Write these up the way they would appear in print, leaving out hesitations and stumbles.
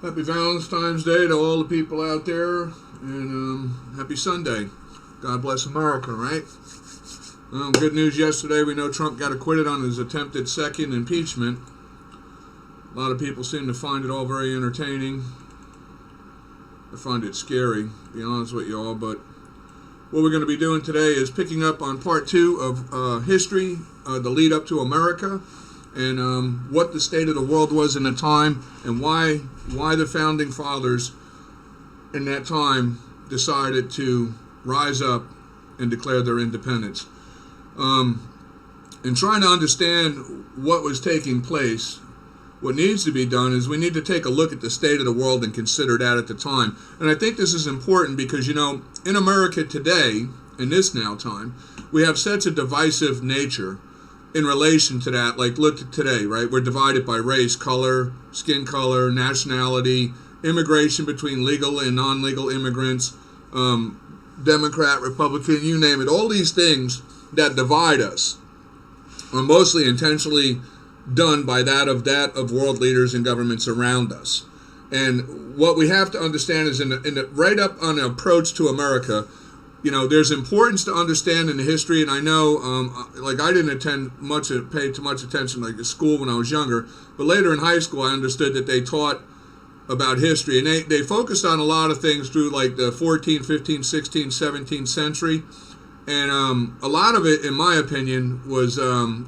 Happy Valentine's Day to all the people out there, and happy Sunday. God bless America, right? Good news yesterday. We know Trump got acquitted on his attempted second impeachment. A lot of people seem to find it all very entertaining. I find it scary, to be honest with you all, but what we're going to be doing today is picking up on part 2 of history, the lead up to America, and what the state of the world was in the time, and why the founding fathers in that time decided to rise up and declare their independence. In trying to understand what was taking place, what needs to be done is we need to take a look at the state of the world and consider that at the time. And I think this is important because, you know, in America today, in this now time, we have such a divisive nature in relation to that. Like, look at today, right? We're divided by race, color, skin color, nationality, immigration between legal and non-legal immigrants, Democrat, Republican, you name it. All these things that divide us are mostly intentionally done by that of world leaders and governments around us. And what we have to understand is right up on the approach to America, you know, there's importance to understand in the history, and I know, like, I didn't pay too much attention, like, at school when I was younger, but later in high school I understood that they taught about history, and they focused on a lot of things through, like, the 14th, 15th, 16th, 17th century, and a lot of it, in my opinion, was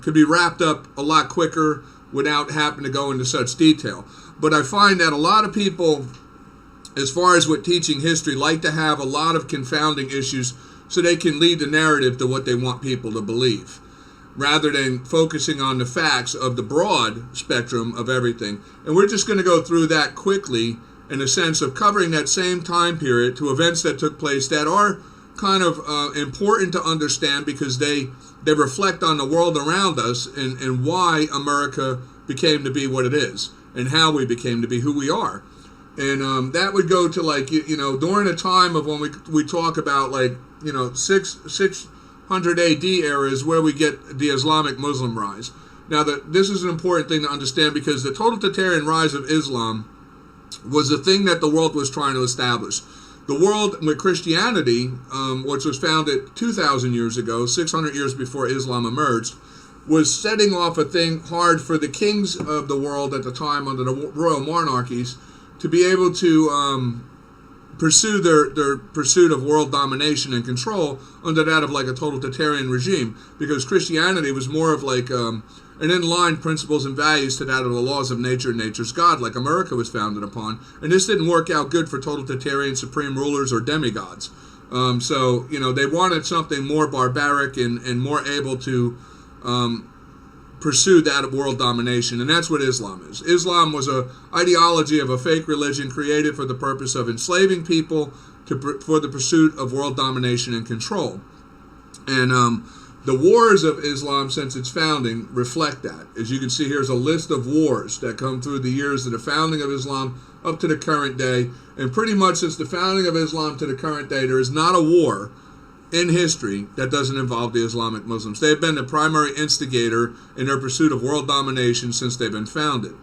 could be wrapped up a lot quicker without having to go into such detail. But I find that a lot of people, as far as with teaching history, like to have a lot of confounding issues so they can lead the narrative to what they want people to believe, rather than focusing on the facts of the broad spectrum of everything. And we're just going to go through that quickly in a sense of covering that same time period to events that took place that are kind of important to understand because they reflect on the world around us and why America became to be what it is and how we became to be who we are. And that would go to, like, you know, during a time of when we talk about, like, you know, 600 AD era is where we get the Islamic Muslim rise. Now, this is an important thing to understand because the totalitarian rise of Islam was the thing that the world was trying to establish. The world with Christianity, which was founded 2,000 years ago, 600 years before Islam emerged, was setting off a thing hard for the kings of the world at the time under the royal monarchies to be able to pursue their pursuit of world domination and control under that of, like, a totalitarian regime, because Christianity was more of like an in-line principles and values to that of the laws of nature and nature's God, like America was founded upon. And this didn't work out good for totalitarian supreme rulers or demigods. So, you know, they wanted something more barbaric and more able to pursue that of world domination, and that's what Islam is. Islam was an ideology of a fake religion created for the purpose of enslaving people for the pursuit of world domination and control. And the wars of Islam since its founding reflect that. As you can see, here's a list of wars that come through the years of the founding of Islam up to the current day, and pretty much since the founding of Islam to the current day, there is not a war in history that doesn't involve the Islamic Muslims. They have been the primary instigator in their pursuit of world domination since they've been founded.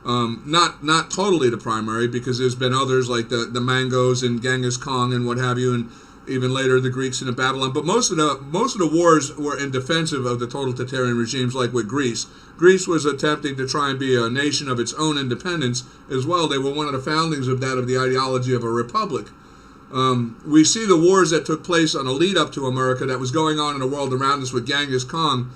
Not totally the primary, because there's been others like the Mangos and Genghis Khan and what have you, and even later the Greeks and the Babylon. But most of the wars were in defensive of the totalitarian regimes, like with Greece. Greece was attempting to try and be a nation of its own independence as well. They were one of the foundings of that of the ideology of a republic. We see the wars that took place on a lead up to America that was going on in the world around us with Genghis Khan,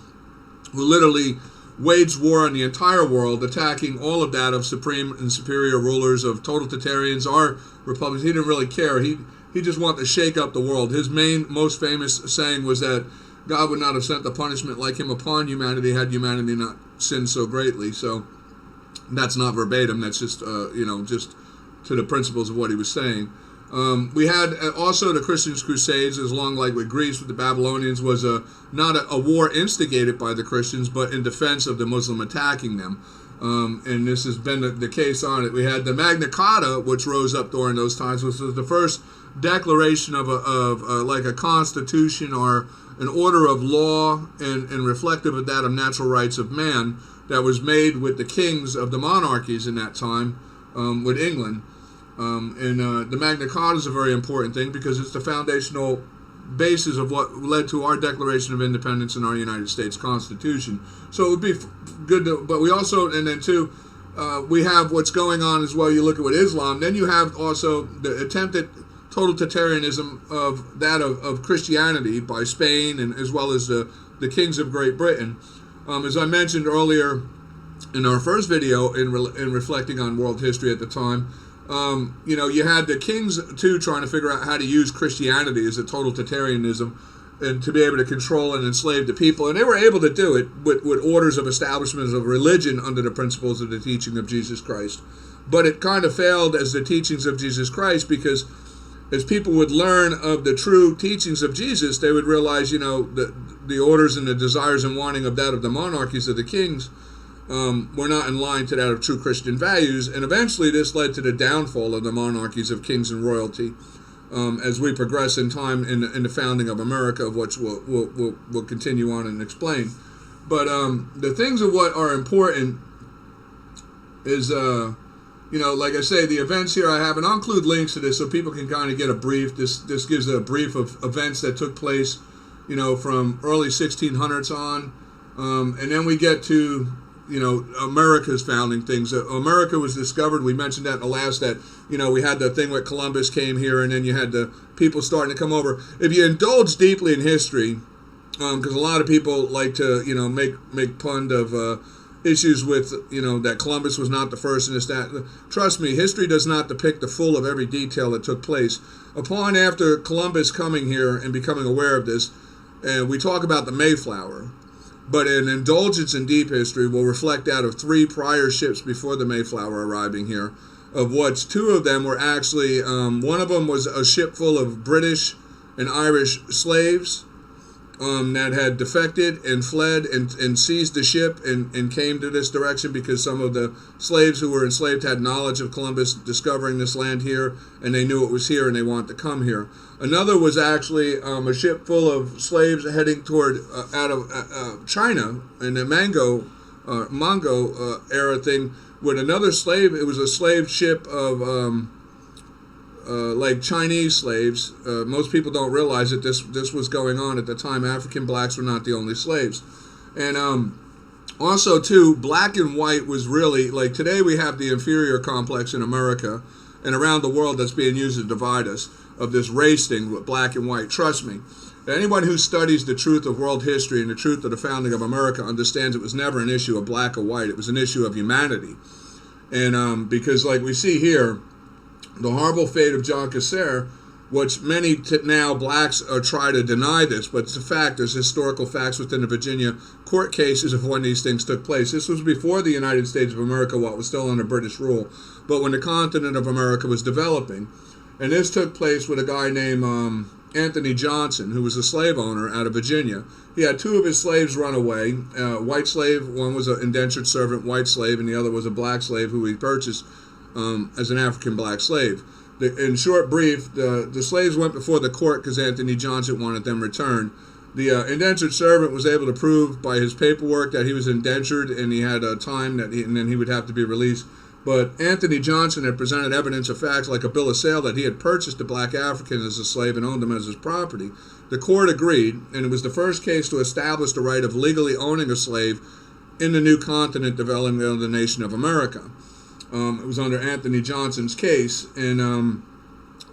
who literally waged war on the entire world, attacking all of that of supreme and superior rulers, of totalitarians or republics. He didn't really care. He just wanted to shake up the world. His most famous saying was that God would not have sent the punishment like him upon humanity had humanity not sinned so greatly. So that's not verbatim. That's just just to the principles of what he was saying. We had also the Christian Crusades, as long like with Greece with the Babylonians, was not a war instigated by the Christians, but in defense of the Muslim attacking them. And this has been the case on it. We had the Magna Carta, which rose up during those times, which was the first declaration of like a constitution or an order of law and reflective of that of natural rights of man that was made with the kings of the monarchies in that time, with England. The Magna Carta is a very important thing because it's the foundational basis of what led to our Declaration of Independence and our United States Constitution. So it would be good to, but we also, and then too, we have what's going on as well. You look at what Islam, then you have also the attempted totalitarianism of that of Christianity by Spain and as well as the kings of Great Britain. As I mentioned earlier in our first video in reflecting on world history at the time, you had the kings too trying to figure out how to use Christianity as a totalitarianism and to be able to control and enslave the people. And they were able to do it with orders of establishments of religion under the principles of the teaching of Jesus Christ. But it kind of failed as the teachings of Jesus Christ, because as people would learn of the true teachings of Jesus, they would realize, the orders and the desires and wanting of that of the monarchies of the kings were not in line to that of true Christian values. And eventually this led to the downfall of the monarchies of kings and royalty as we progress in time in the founding of America, of which we'll continue on and explain. But the things of what are important is, like I say, the events here I have, and I'll include links to this so people can kind of get a brief. This gives a brief of events that took place, from early 1600s on. And then we get to, America's founding things. America was discovered. We mentioned that in the last, that, we had the thing where Columbus came here, and then you had the people starting to come over. If you indulge deeply in history, because a lot of people like to, make pun of issues with, that Columbus was not the first and this, that. Trust me, history does not depict the full of every detail that took place. Upon after Columbus coming here and becoming aware of this, we talk about the Mayflower. But an indulgence in deep history will reflect out of 3 prior ships before the Mayflower arriving here, of which 2 of them were actually, one of them was a ship full of British and Irish slaves that had defected and fled and seized the ship and came to this direction because some of the slaves who were enslaved had knowledge of Columbus discovering this land here, and they knew it was here and they wanted to come here. Another was actually a ship full of slaves heading toward out of China in the Mongol era thing with another slave. It was a slave ship of like Chinese slaves. Most people don't realize that this was going on at the time. African blacks were not the only slaves. And also too, black and white was really, like today we have the inferior complex in America and around the world that's being used to divide us, of this race thing with black and white. Trust me, anyone who studies the truth of world history and the truth of the founding of America understands it was never an issue of black or white. It was an issue of humanity. And because like we see here, the horrible fate of John Cassare, which many now blacks try to deny this, but it's a fact. There's historical facts within the Virginia court cases of when these things took place. This was before the United States of America, while it was still under British rule, but when the continent of America was developing. And this took place with a guy named Anthony Johnson, who was a slave owner out of Virginia. He had 2 of his slaves run away. White slave, one was an indentured servant white slave, and the other was a black slave who he purchased as an African black slave. In short brief, the slaves went before the court because Anthony Johnson wanted them returned. The indentured servant was able to prove by his paperwork that he was indentured and he had a time and then he would have to be released. But Anthony Johnson had presented evidence of facts like a bill of sale that he had purchased a black African as a slave and owned him as his property. The court agreed, and it was the first case to establish the right of legally owning a slave in the new continent developing of the nation of America. It was under Anthony Johnson's case, and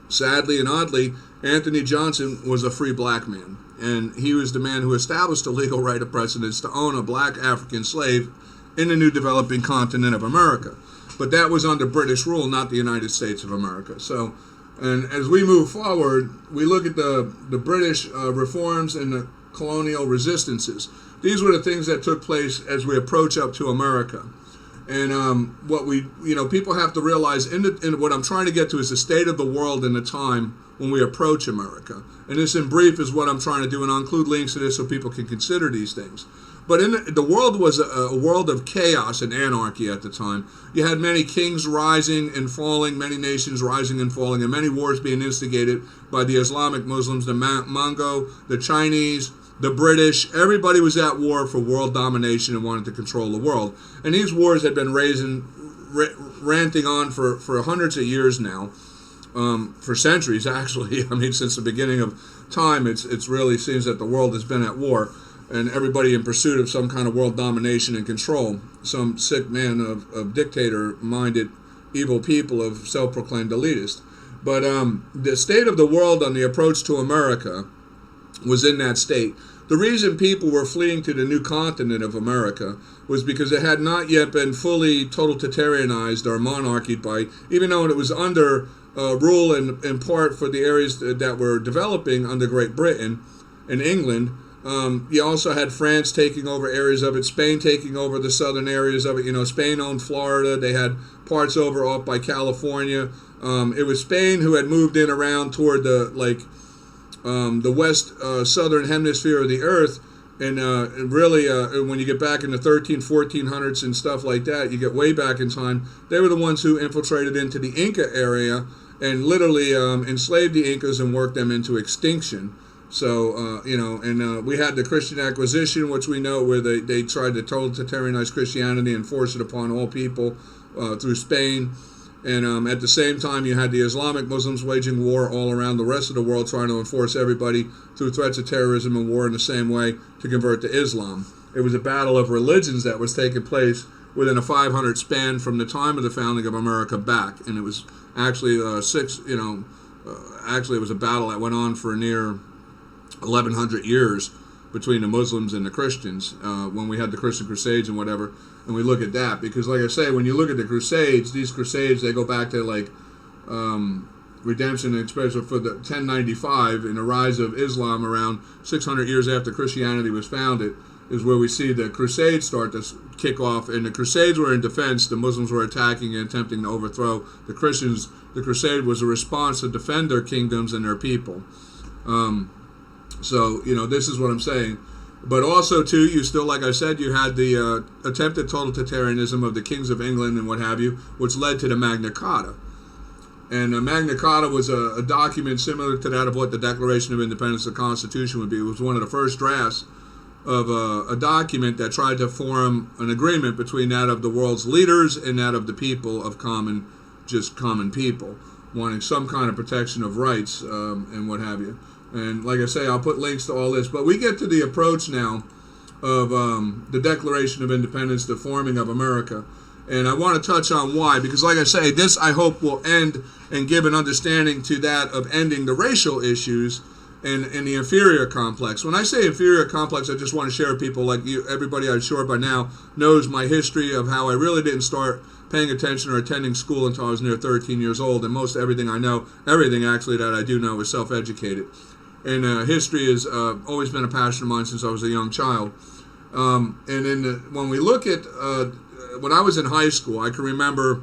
Sadly and oddly, Anthony Johnson was a free black man, and he was the man who established the legal right of precedence to own a black African slave in the new developing continent of America. But that was under British rule, not the United States of America. So, and as we move forward, we look at the British reforms and the colonial resistances. These were the things that took place as we approach up to America. And what we, people have to realize, in what I'm trying to get to is the state of the world in the time when we approach America. And this, in brief, is what I'm trying to do, and I'll include links to this so people can consider these things. But the world was a world of chaos and anarchy at the time. You had many kings rising and falling, many nations rising and falling, and many wars being instigated by the Islamic Muslims, the Mongo, the Chinese, the British. Everybody was at war for world domination and wanted to control the world. And these wars had been ranting on for hundreds of years now, for centuries actually. I mean, since the beginning of time, it's really seems that the world has been at war, and everybody in pursuit of some kind of world domination and control. Some sick man of dictator-minded evil people of self-proclaimed elitist. But the state of the world on the approach to America was in that state. The reason people were fleeing to the new continent of America was because it had not yet been fully totalitarianized or monarchied by, even though it was under rule in part for the areas that were developing under Great Britain and England. You also had France taking over areas of it, Spain taking over the southern areas of it. Spain owned Florida. They had parts off by California. It was Spain who had moved in around toward the west southern hemisphere of the earth, and really when you get back in the 1400s and stuff like that, you get way back in time, they were the ones who infiltrated into the Inca area and literally enslaved the Incas and worked them into extinction. So, we had the Christian Acquisition, which we know where they tried to totalitarianize Christianity and force it upon all people through Spain. And at the same time, you had the Islamic Muslims waging war all around the rest of the world, trying to enforce everybody through threats of terrorism and war in the same way to convert to Islam. It was a battle of religions that was taking place within a 500 span from the time of the founding of America back. And it was actually it was a battle that went on for near 1,100 years between the Muslims and the Christians when we had the Christian Crusades and whatever. And we look at that because, like I say, when you look at the Crusades, these Crusades, they go back to redemption, especially for the 1095 and the rise of Islam around 600 years after Christianity was founded, is where we see the Crusades start to kick off. And the Crusades were in defense. The Muslims were attacking and attempting to overthrow the Christians. The Crusade was a response to defend their kingdoms and their people. So, this is what I'm saying. But also, too, you still, like I said, you had the attempted totalitarianism of the kings of England and what have you, which led to the Magna Carta. And the Magna Carta was a document similar to that of what the Declaration of Independence, the Constitution, would be. It was one of the first drafts of a document that tried to form an agreement between that of the world's leaders and that of the people of common people, wanting some kind of protection of rights and what have you. And like I say, I'll put links to all this. But we get to the approach now of the Declaration of Independence, the forming of America. And I want to touch on why. Because like I say, this I hope will end and give an understanding to that of ending the racial issues and the inferior complex. When I say inferior complex, I just want to share with people, like you, everybody I'm sure by now knows my history of how I really didn't start paying attention or attending school until I was near 13 years old. And most everything I know, everything actually that I do know is self-educated. And history has always been a passion of mine since I was a young child. When we look at, when I was in high school, I can remember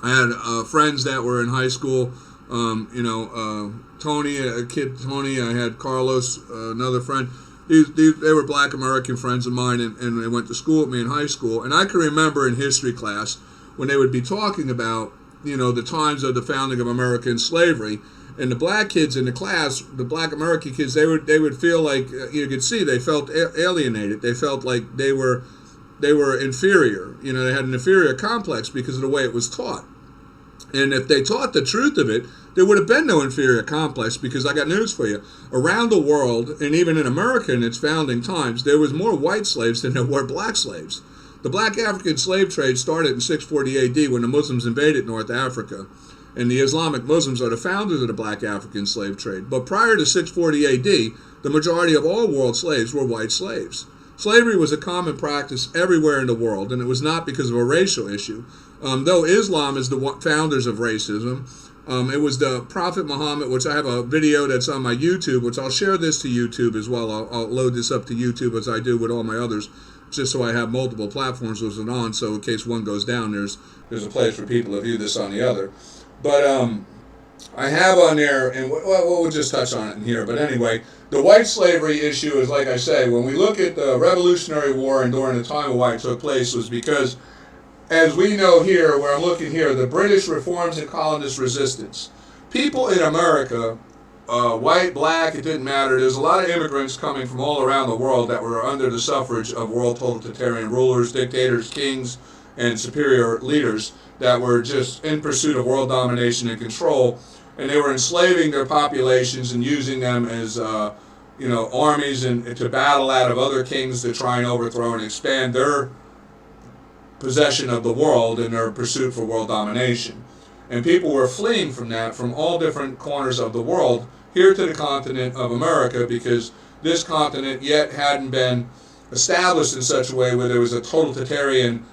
I had friends that were in high school. Tony, I had Carlos, another friend. They were black American friends of mine, and they went to school with me in high school. And I can remember in history class when they would be talking about, the times of the founding of America and slavery. And the black kids in the class, the black American kids, they would feel like, you could see, they felt alienated. They felt like they were inferior. They had an inferior complex because of the way it was taught. And if they taught the truth of it, there would have been no inferior complex, because I got news for you. Around the world, and even in America in its founding times, there was more white slaves than there were black slaves. The black African slave trade started in 640 AD when the Muslims invaded North Africa. And the Islamic Muslims are the founders of the black African slave trade. But prior to 640 AD, the majority of all world slaves were white slaves. Slavery was a common practice everywhere in the world, and it was not because of a racial issue. Though Islam is the founders of racism, it was the Prophet Muhammad, which I have a video that's on my YouTube, which I'll share this to YouTube as well. I'll load this up to YouTube as I do with all my others, just so I have multiple platforms with it on, so in case one goes down, there's a place for people to view this on the other. But I have on there, and we'll just touch on it in here, but anyway, the white slavery issue is, like I say, when we look at the Revolutionary War and during the time of why it took place was because, as we know here, where I'm looking here, the British reforms and colonist resistance. People in America, white, black, it didn't matter. There's a lot of immigrants coming from all around the world that were under the suffrage of world totalitarian rulers, dictators, kings, and superior leaders that were just in pursuit of world domination and control. And they were enslaving their populations and using them as armies and to battle out of other kings to try and overthrow and expand their possession of the world in their pursuit for world domination. And people were fleeing from that from all different corners of the world here to the continent of America, because this continent yet hadn't been established in such a way where there was a totalitarian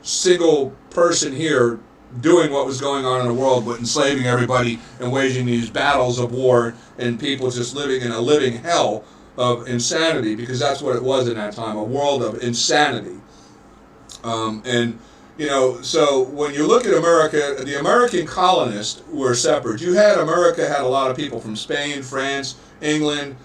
single person here doing what was going on in the world, but enslaving everybody and waging these battles of war, and people just living in a living hell of insanity, because that's what it was in that time, a world of insanity. So when you look at America, the American colonists were separate. America had a lot of people from Spain, France, England,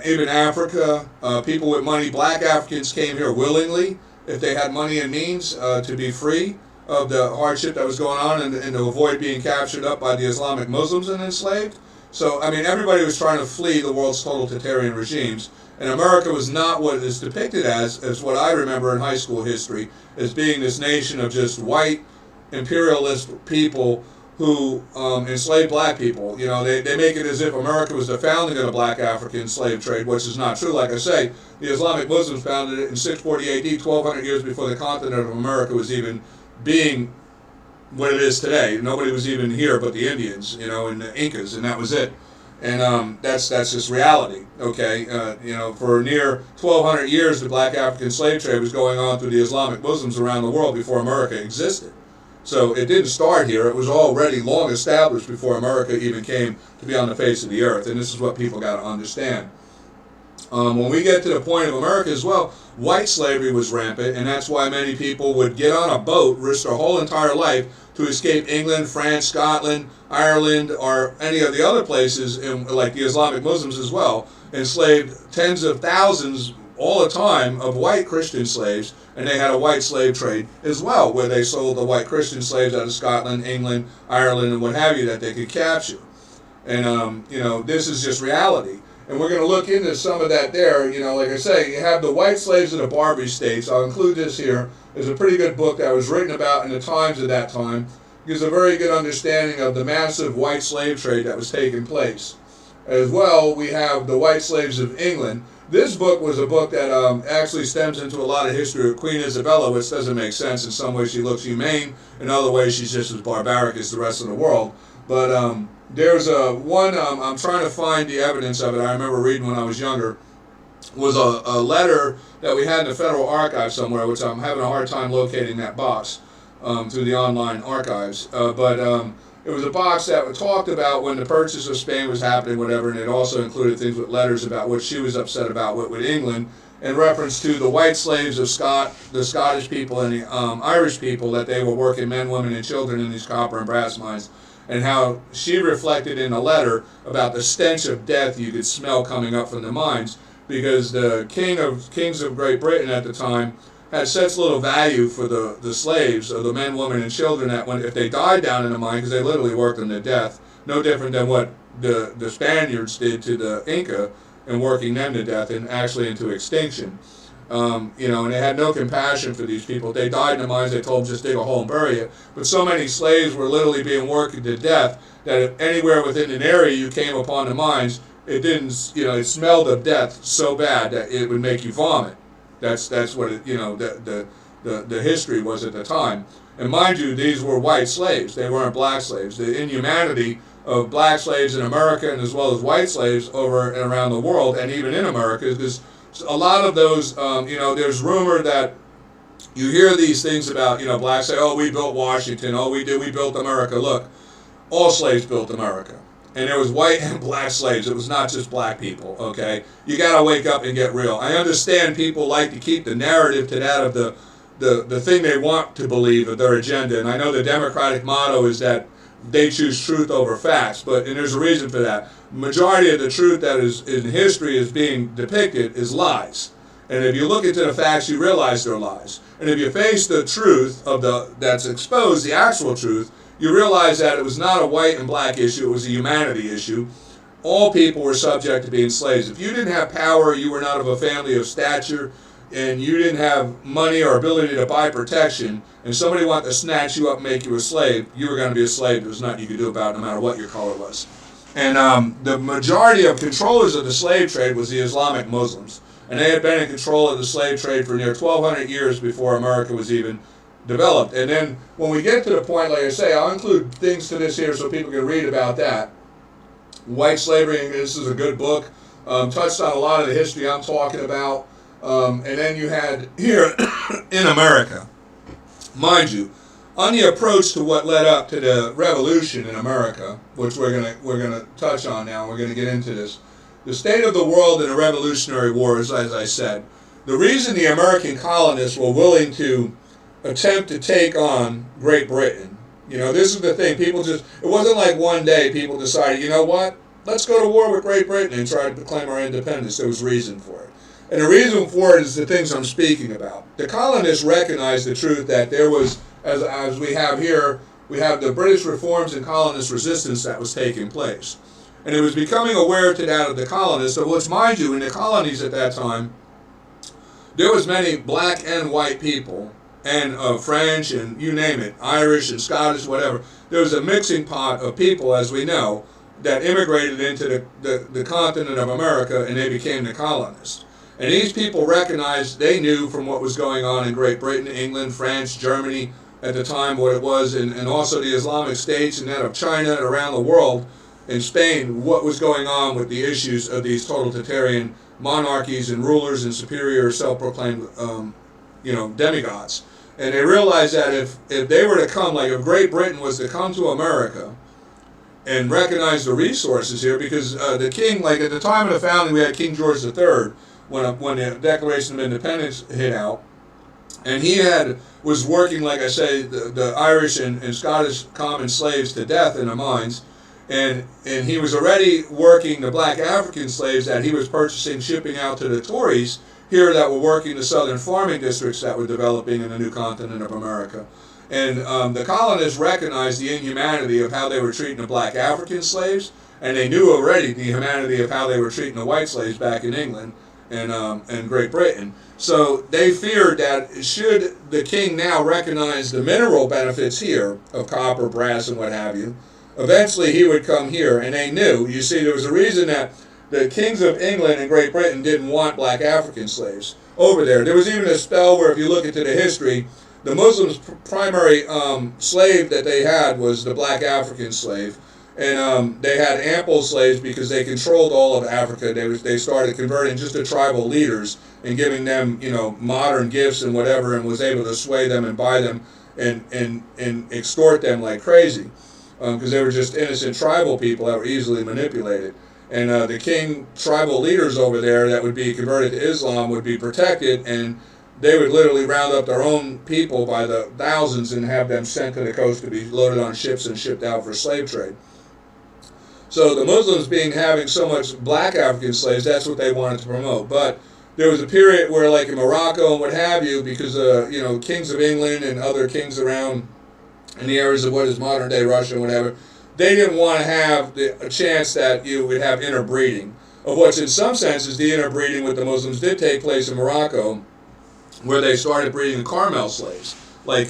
even Africa, people with money. Black Africans came here willingly if they had money and means to be free of the hardship that was going on and to avoid being captured up by the Islamic Muslims and enslaved. So, everybody was trying to flee the world's totalitarian regimes. And America was not what it is depicted as what I remember in high school history, as being this nation of just white imperialist people who enslaved black people. They make it as if America was the founding of the black African slave trade, which is not true. Like I say, the Islamic Muslims founded it in 640 AD, 1,200 years before the continent of America was even being what it is today. Nobody was even here but the Indians, and the Incas, and that was it. And that's just reality, okay? For near 1,200 years, the black African slave trade was going on through the Islamic Muslims around the world before America existed. So it didn't start here. It was already long established before America even came to be on the face of the earth. And this is what people got to understand. When we get to the point of America as well, white slavery was rampant, and that's why many people would get on a boat, risk their whole entire life to escape England, France, Scotland, Ireland, or any of the other places, like the Islamic Muslims as well, enslaved tens of thousands all the time of white Christian slaves, and they had a white slave trade as well, where they sold the white Christian slaves out of Scotland, England, Ireland, and what have you that they could capture. And, this is just reality. And we're going to look into some of that there. Like I say, you have the white slaves of the Barbary states. I'll include this here. There's a pretty good book that was written about in the times of that time. It gives a very good understanding of the massive white slave trade that was taking place. As well, we have the white slaves of England. This book was a book that actually stems into a lot of history of Queen Isabella, which doesn't make sense. In some ways she looks humane. In other ways she's just as barbaric as the rest of the world. But there's one, I'm trying to find the evidence of it. I remember reading when I was younger, was a letter that we had in the Federal Archive somewhere, which I'm having a hard time locating that box through the online archives. But it was a box that talked about when the purchase of Spain was happening, whatever, and it also included things with letters about what she was upset about with England, in reference to the white slaves of the Scottish people and the Irish people, that they were working men, women, and children in these copper and brass mines. And how she reflected in a letter about the stench of death you could smell coming up from the mines, because the kings of Great Britain at the time had such little value for the slaves, or the men, women, and children, that if they died down in the mine, because they literally worked them to death, no different than what the Spaniards did to the Inca in working them to death and actually into extinction. And they had no compassion for these people. They died in the mines. They told them just dig a hole and bury it. But so many slaves were literally being worked to death that if anywhere within an area you came upon the mines, it didn't, it smelled of death so bad that it would make you vomit. That's what it, the history was at the time. And mind you, these were white slaves. They weren't black slaves. The inhumanity of black slaves in America and as well as white slaves over and around the world and even in America, because a lot of those, there's rumor that you hear these things about, blacks say, oh, we built Washington, oh, we built America. Look, all slaves built America. And there was white and black slaves. It was not just black people, okay? You got to wake up and get real. I understand people like to keep the narrative to that of the thing they want to believe of their agenda. And I know the Democratic motto is that they choose truth over facts, and there's a reason for that. Majority of the truth that is in history is being depicted is lies. And if you look into the facts, you realize they're lies. And if you face the truth that's exposed, the actual truth, you realize that it was not a white and black issue, it was a humanity issue. All people were subject to being slaves. If you didn't have power, you were not of a family of stature, and you didn't have money or ability to buy protection, and somebody wanted to snatch you up and make you a slave, you were going to be a slave. There was nothing you could do about it, no matter what your color was. And the majority of controllers of the slave trade was the Islamic Muslims. And they had been in control of the slave trade for near 1,200 years before America was even developed. And then when we get to the point, like I say, I'll include things to this here so people can read about that. White Slavery, and this is a good book, touched on a lot of the history I'm talking about. And then you had here in America, mind you, on the approach to what led up to the revolution in America, which we're gonna touch on now. We're gonna get into this. The state of the world in the Revolutionary Wars, as I said, the reason the American colonists were willing to attempt to take on Great Britain, this is the thing. It wasn't like one day people decided, you know what, let's go to war with Great Britain and try to proclaim our independence. There was reason for it. And the reason for it is the things I'm speaking about. The colonists recognized the truth that there was, as we have here, we have the British reforms and colonist resistance that was taking place. And it was becoming aware to that of the colonists. So let's mind you, in the colonies at that time, there was many black and white people, and French, and you name it, Irish and Scottish, whatever. There was a mixing pot of people, as we know, that immigrated into the continent of America, and they became the colonists. And these people recognized, they knew from what was going on in Great Britain, England, France, Germany, at the time what it was, and also the Islamic states and that of China and around the world, in Spain, what was going on with the issues of these totalitarian monarchies and rulers and superior self-proclaimed, demigods. And they realized that if they were to come, like if Great Britain was to come to America and recognize the resources here, because the king, like at the time of the founding, we had King George III, when the Declaration of Independence hit out, and he was working, like I say, the Irish and Scottish common slaves to death in the mines. And he was already working the black African slaves that he was purchasing, shipping out to the Tories here that were working the southern farming districts that were developing in the new continent of America. And the colonists recognized the inhumanity of how they were treating the black African slaves, and they knew already the humanity of how they were treating the white slaves back in England and Great Britain. So they feared that should the king now recognize the mineral benefits here of copper, brass, and what have you, eventually he would come here, and they knew. You see, there was a reason that the kings of England and Great Britain didn't want black African slaves over there. There was even a spell where, if you look into the history, the Muslims' primary slave that they had was the black African slave. And they had ample slaves because they controlled all of Africa. They started converting just to tribal leaders and giving them, modern gifts and whatever, and was able to sway them and buy them and extort them like crazy. Because they were just innocent tribal people that were easily manipulated. And the king tribal leaders over there that would be converted to Islam would be protected, and they would literally round up their own people by the thousands and have them sent to the coast to be loaded on ships and shipped out for slave trade. So the Muslims having so much black African slaves, that's what they wanted to promote. But there was a period where, like in Morocco and what have you, because kings of England and other kings around in the areas of what is modern day Russia and whatever, they didn't want to have a chance that you would have interbreeding. Of which, in some senses, the interbreeding with the Muslims did take place in Morocco, where they started breeding Carmel slaves, like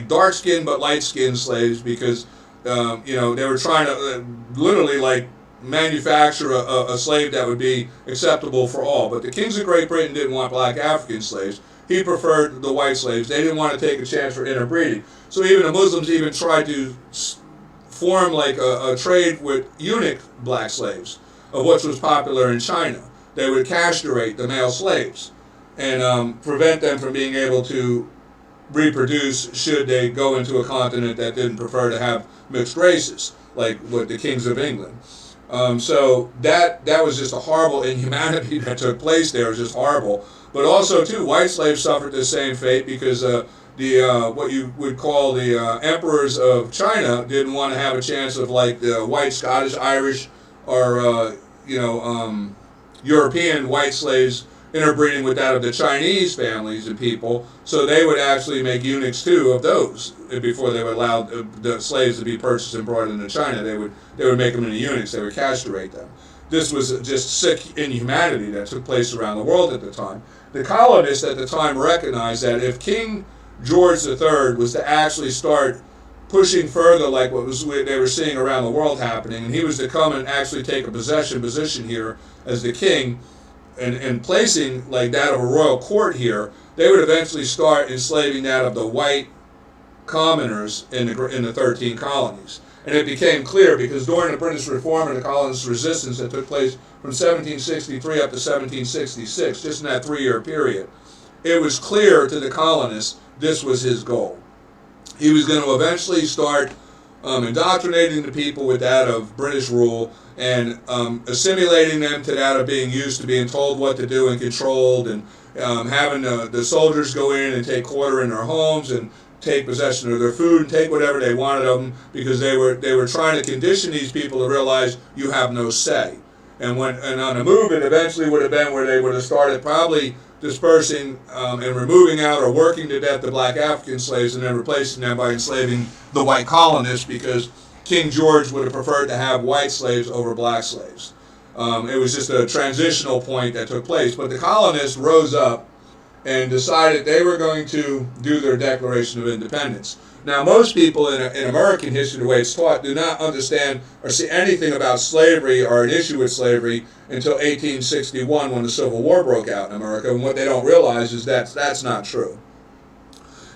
dark skinned but light skinned slaves, because they were trying to literally manufacture a slave that would be acceptable for all. But the kings of Great Britain didn't want black African slaves. he preferred the white slaves. They didn't want to take a chance for interbreeding. So even the Muslims even tried to form like a trade with eunuch black slaves, of which was popular in China. They would castrate the male slaves and prevent them from being able to reproduce should they go into a continent that didn't prefer to have mixed races, like with the kings of England. So that was just a horrible inhumanity that took place there. It was just horrible. But also, too, white slaves suffered the same fate because the what you would call the emperors of China didn't want to have a chance of like the white Scottish, Irish, or European white slaves interbreeding with that of the Chinese families and people, so they would actually make eunuchs too of those before they would allow the slaves to be purchased and brought into China. They would make them into eunuchs. They would castrate them. This was just sick inhumanity that took place around the world at the time. The colonists at the time recognized that if King George III was to actually start pushing further like they were seeing around the world happening, and he was to come and actually take a position here as the king, and placing like that of a royal court here, they would eventually start enslaving that of the white commoners in the 13 colonies. And it became clear because during the British Reform and the colonists' resistance that took place from 1763 up to 1766, just in that 3-year period, it was clear to the colonists this was his goal. He was going to eventually start indoctrinating the people with that of British rule and assimilating them to that of being used to being told what to do and controlled, and having the soldiers go in and take quarter in their homes and take possession of their food and take whatever they wanted of them, because they were trying to condition these people to realize you have no say. And on the move, it eventually would have been where they would have started probably dispersing and removing out or working to death the black African slaves and then replacing them by enslaving the white colonists, because King George would have preferred to have white slaves over black slaves. It was just a transitional point that took place. But the colonists rose up and decided they were going to do their Declaration of Independence. Now, most people in American history, the way it's taught, do not understand or see anything about slavery or an issue with slavery until 1861, when the Civil War broke out in America. And what they don't realize is that's not true.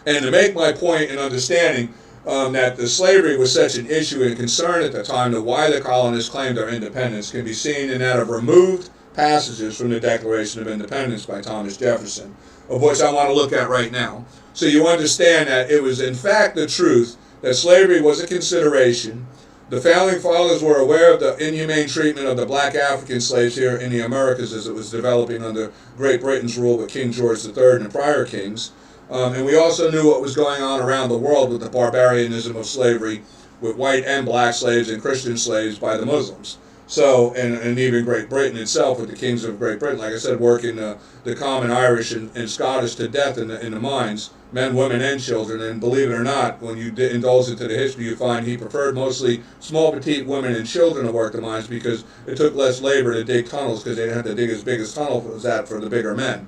And to make my point in understanding that the slavery was such an issue and concern at the time, that why the colonists claimed their independence, can be seen in that of removed passages from the Declaration of Independence by Thomas Jefferson, of which I want to look at right now. So you understand that it was in fact the truth that slavery was a consideration. The Founding Fathers were aware of the inhumane treatment of the black African slaves here in the Americas as it was developing under Great Britain's rule with King George III and prior kings. And we also knew what was going on around the world with the barbarianism of slavery with white and black slaves and Christian slaves by the Muslims. So, and even Great Britain itself with the kings of Great Britain, like I said, working the common Irish and Scottish to death in the mines, men, women, and children. And believe it or not, when you indulge into the history, you find he preferred mostly small, petite women and children to work the mines because it took less labor to dig tunnels, because they didn't have to dig as big as tunnel as that for the bigger men.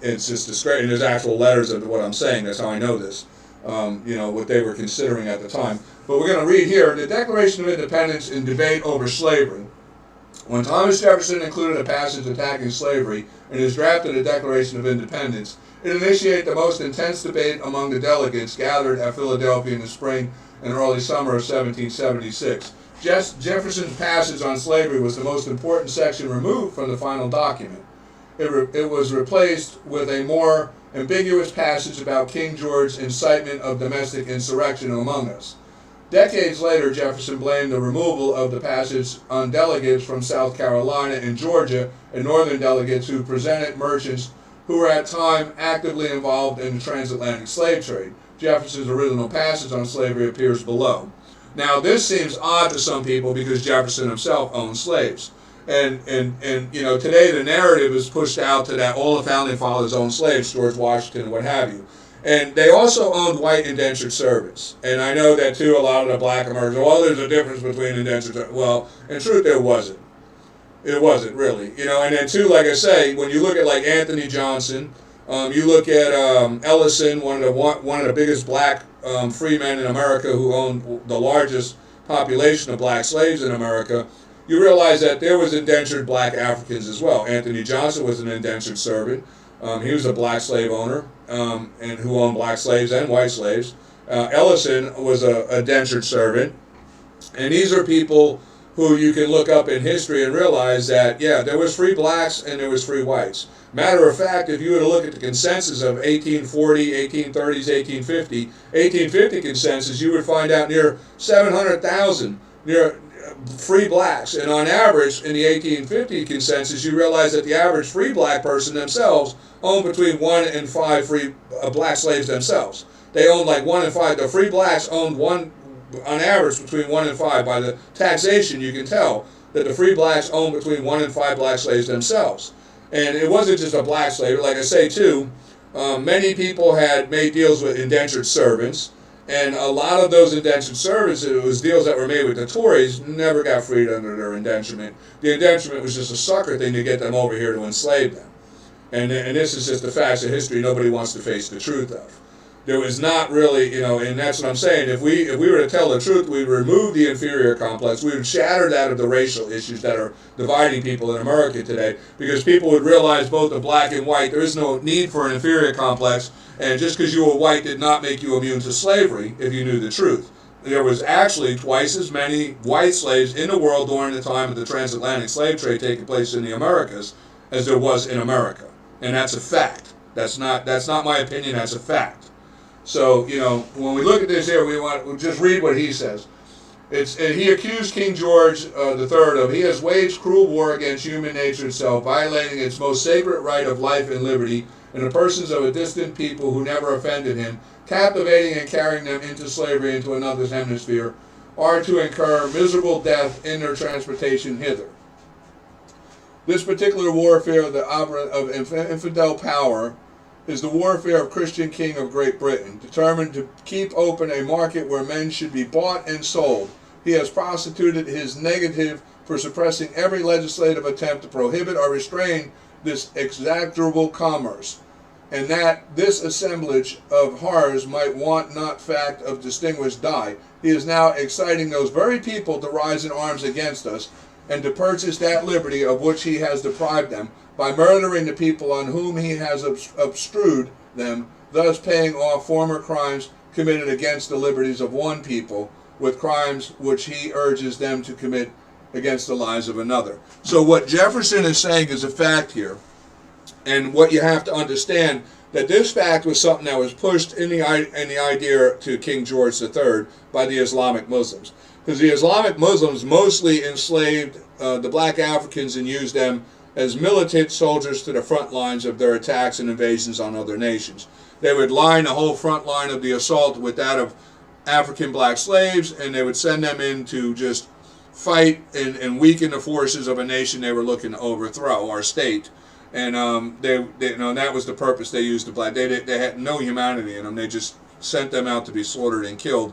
It's just disgrace, and there's actual letters of what I'm saying. That's how I know this. What they were considering at the time. But we're going to read here the Declaration of Independence in debate over slavery. When Thomas Jefferson included a passage attacking slavery in his draft of the Declaration of Independence, it initiated the most intense debate among the delegates gathered at Philadelphia in the spring and early summer of 1776. Jefferson's passage on slavery was the most important section removed from the final document. It was replaced with a more ambiguous passage about King George's incitement of domestic insurrection among us. Decades later, Jefferson blamed the removal of the passage on delegates from South Carolina and Georgia and northern delegates who presented merchants who were at the time actively involved in the transatlantic slave trade. Jefferson's original passage on slavery appears below. Now, this seems odd to some people because Jefferson himself owned slaves. And today the narrative is pushed out to that all the Founding Fathers owned slaves, George Washington and what have you. And they also owned white indentured servants. And I know that too, a lot of the black Americans, well, there's a difference between indentured servants. Well, in truth, there wasn't. It wasn't really. And then too, like I say, when you look at like Anthony Johnson, you look at Ellison, one of the biggest black free men in America who owned the largest population of black slaves in America, you realize that there was indentured black Africans as well. Anthony Johnson was an indentured servant. He was a black slave owner, and who owned black slaves and white slaves. Ellison was a indentured servant. And these are people who you can look up in history and realize that, yeah, there was free blacks and there was free whites. Matter of fact, if you were to look at the consensus of 1840, 1830s, 1850 consensus, you would find out near 700,000 near free blacks. And on average, in the 1850 consensus, you realize that the average free black person themselves owned between 1 and 5 free black slaves themselves. They owned like 1 and 5. The free blacks owned on average between 1 and 5. By the taxation, you can tell that the free blacks owned between 1 and 5 black slaves themselves. And it wasn't just a black slave. Like I say, too, many people had made deals with indentured servants, and a lot of those indentured servants, it was deals that were made with the Tories, never got freed under their indenturement. The indenturement was just a sucker thing to get them over here to enslave them. And this is just the facts of history nobody wants to face the truth of. There was not really, and that's what I'm saying. If we were to tell the truth, we'd remove the inferior complex. We would shatter that of the racial issues that are dividing people in America today, because people would realize both the black and white, there is no need for an inferior complex, and just because you were white did not make you immune to slavery if you knew the truth. There was actually twice as many white slaves in the world during the time of the transatlantic slave trade taking place in the Americas as there was in America. And that's a fact. That's not my opinion, that's a fact. So, when we look at this here, we'll just read what he says. He accused King George III of, he has waged cruel war against human nature itself, violating its most sacred right of life and liberty in the persons of a distant people who never offended him, captivating and carrying them into slavery into another hemisphere, or to incur miserable death in their transportation hither. This particular warfare of infidel power is the warfare of Christian King of Great Britain, determined to keep open a market where men should be bought and sold. He has prostituted his negative for suppressing every legislative attempt to prohibit or restrain this execrable commerce, and that this assemblage of horrors might want not fact of distinguished dye. He is now exciting those very people to rise in arms against us, and to purchase that liberty of which he has deprived them, by murdering the people on whom he has obstrued them, thus paying off former crimes committed against the liberties of one people, with crimes which he urges them to commit against the lives of another. So what Jefferson is saying is a fact here, and what you have to understand, that this fact was something that was pushed in the idea to King George III by the Islamic Muslims. Because the Islamic Muslims mostly enslaved the black Africans and used them as militant soldiers to the front lines of their attacks and invasions on other nations. They would line the whole front line of the assault with that of African black slaves, and they would send them in to just fight and weaken the forces of a nation they were looking to overthrow, or state. And that was the purpose they used the black. They had no humanity in them. They just sent them out to be slaughtered and killed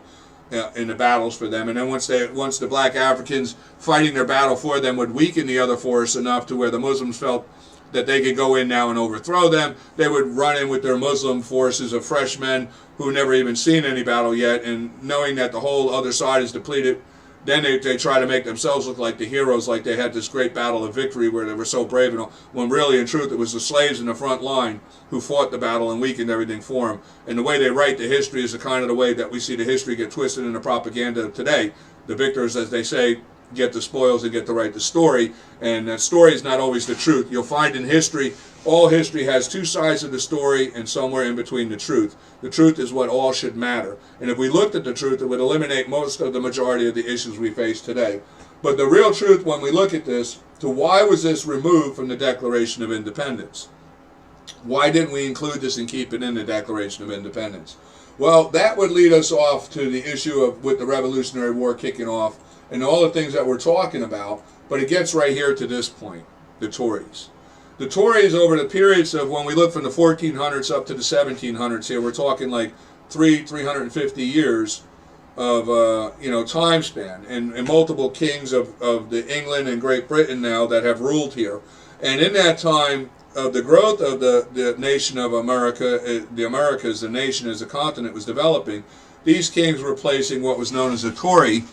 in the battles for them. And then once the black Africans fighting their battle for them would weaken the other force enough to where the Muslims felt that they could go in now and overthrow them, they would run in with their Muslim forces of fresh men who never even seen any battle yet, and knowing that the whole other side is depleted, then they try to make themselves look like the heroes, like they had this great battle of victory where they were so brave, and when really in truth it was the slaves in the front line who fought the battle and weakened everything for them. And the way they write the history is the kind of the way that we see the history get twisted in the propaganda today. The victors, as they say, get the spoils and get to write the story, and that story is not always the truth. You'll find in history, all history has two sides of the story and somewhere in between the truth. The truth is what all should matter. And if we looked at the truth, it would eliminate most of the majority of the issues we face today. But the real truth, when we look at this, to why was this removed from the Declaration of Independence? Why didn't we include this and keep it in the Declaration of Independence? Well, that would lead us off to the issue of with the Revolutionary War kicking off and all the things that we're talking about, but it gets right here to this point, the Tories. The Tories, over the periods of when we look from the 1400s up to the 1700s here, we're talking like 350 years of time span, and multiple kings of the England and Great Britain now that have ruled here. And in that time, of the growth of the nation of America, the Americas, the nation as a continent was developing, these kings were placing what was known as a Tory,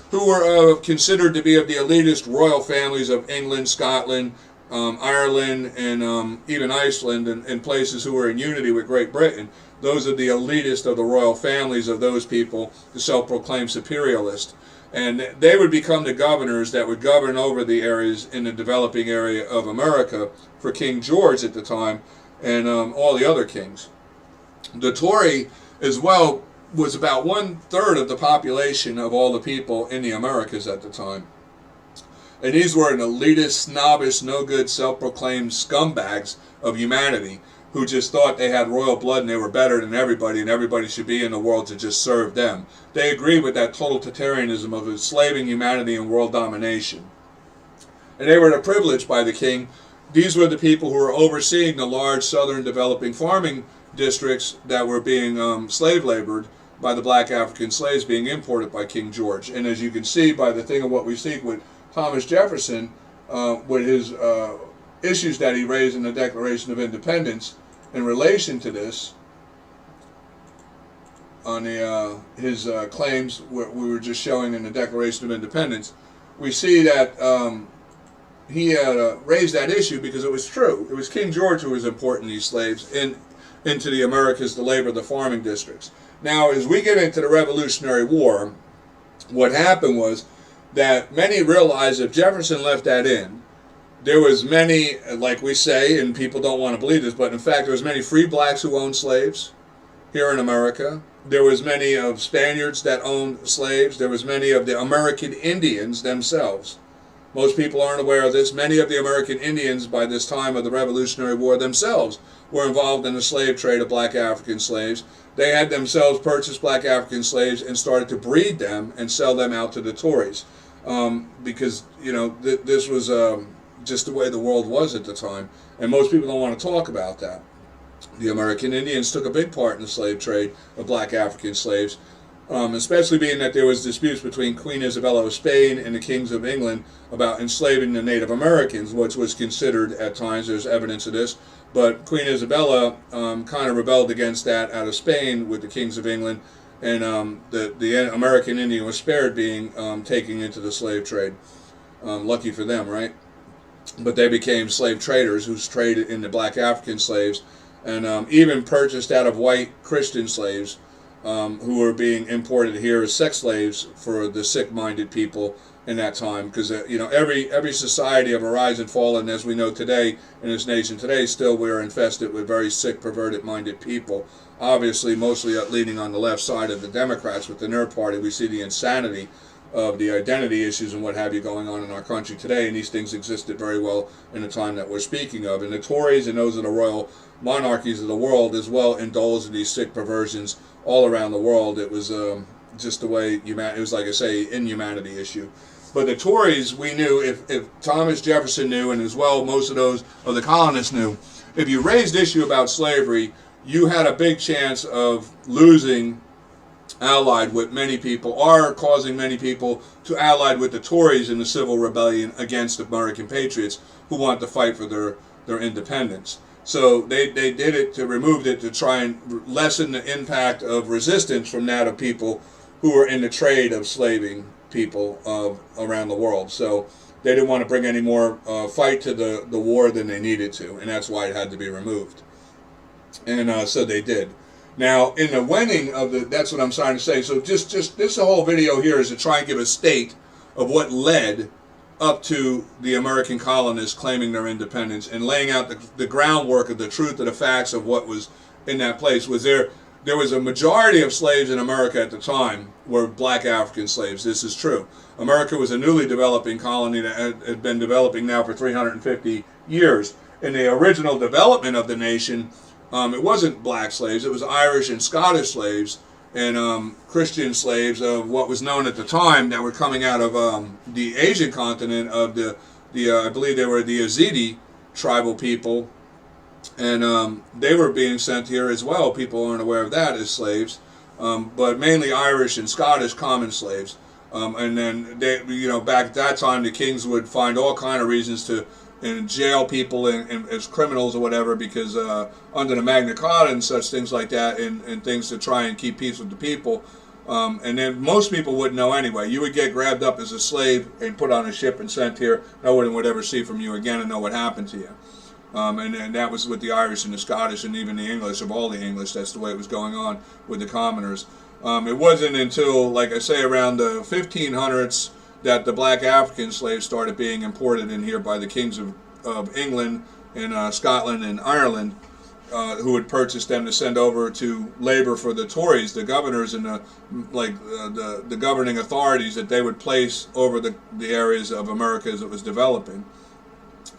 who were considered to be of the elitist royal families of England, Scotland, Ireland and even Iceland and places who were in unity with Great Britain. Those are the elitist of the royal families of those people, the self-proclaimed superiorist. And they would become the governors that would govern over the areas in the developing area of America for King George at the time and all the other kings. The Tory as well was about 1/3 of the population of all the people in the Americas at the time. And these were an elitist, snobbish, no-good, self-proclaimed scumbags of humanity who just thought they had royal blood and they were better than everybody and everybody should be in the world to just serve them. They agreed with that totalitarianism of enslaving humanity and world domination. And they were privileged by the king. These were the people who were overseeing the large southern developing farming districts that were being slave labored by the black African slaves being imported by King George. And as you can see by the thing of what we see with Thomas Jefferson, with his issues that he raised in the Declaration of Independence in relation to this, on his claims we were just showing in the Declaration of Independence, we see that he had raised that issue because it was true. It was King George who was importing these slaves into the Americas to labor the farming districts. Now, as we get into the Revolutionary War, what happened was that many realized if Jefferson left that in, there was many, like we say, and people don't want to believe this, but in fact there was many free blacks who owned slaves here in America. There was many of Spaniards that owned slaves. There was many of the American Indians themselves. Most people aren't aware of this. Many of the American Indians by this time of the Revolutionary War themselves were involved in the slave trade of black African slaves. They had themselves purchased black African slaves and started to breed them and sell them out to the Tories. Because, you know, this was just the way the world was at the time. And most people don't want to talk about that. The American Indians took a big part in the slave trade of black African slaves, especially being that there was disputes between Queen Isabella of Spain and the kings of England about enslaving the Native Americans, which was considered at times, there's evidence of this, but Queen Isabella kind of rebelled against that out of Spain with the kings of England, and the American Indian was spared being taken into the slave trade. Lucky for them, right? But they became slave traders who traded in the black African slaves, and even purchased out of white Christian slaves who were being imported here as sex slaves for the sick-minded people in that time. Because you know, every society of a rise and fall, and as we know today in this nation today, still we are infested with very sick, perverted-minded people. Obviously, mostly leaning on the left side of the Democrats with the Nerd Party. We see the insanity of the identity issues and what have you going on in our country today, and these things existed very well in the time that we're speaking of. And the Tories and those of the royal monarchies of the world as well indulged in these sick perversions all around the world. It was just the way it was, like I say, inhumanity issue. But the Tories, we knew, if Thomas Jefferson knew, and as well most of those of the colonists knew, if you raised issue about slavery, you had a big chance of losing allied with many people, or causing many people to allied with the Tories in the civil rebellion against American patriots who want to fight for their independence. So they did it to remove it to try and lessen the impact of resistance from that of people who were in the trade of slaving people around the world. So they didn't want to bring any more fight to the war than they needed to, and that's why it had to be removed. And so they did. Now, in the winning of that's what I'm trying to say. So just this whole video here is to try and give a state of what led up to the American colonists claiming their independence and laying out the groundwork of the truth of the facts of what was in that place. There was a majority of slaves in America at the time were black African slaves. This is true. America was a newly developing colony that had been developing now for 350 years. In the original development of the nation, it wasn't black slaves, it was Irish and Scottish slaves and Christian slaves of what was known at the time that were coming out of the Asian continent of the I believe they were the Yazidi tribal people, and they were being sent here as well. People aren't aware of that as slaves, but mainly Irish and Scottish common slaves. And then they, you know, back at that time, the kings would find all kind of reasons to jail people as criminals or whatever, because under the Magna Carta and such things like that, and things to try and keep peace with the people, And then most people wouldn't know anyway. You would get grabbed up as a slave and put on a ship and sent here. No one would ever see from you again and know what happened to you. And that was with the Irish and the Scottish and even the English, of all the English. That's the way it was going on with the commoners. It wasn't until, like I say, around the 1500s that the black African slaves started being imported in here by the kings of England and Scotland and Ireland, who would purchase them to send over to labor for the Tories, the governors and the governing authorities that they would place over the areas of America as it was developing.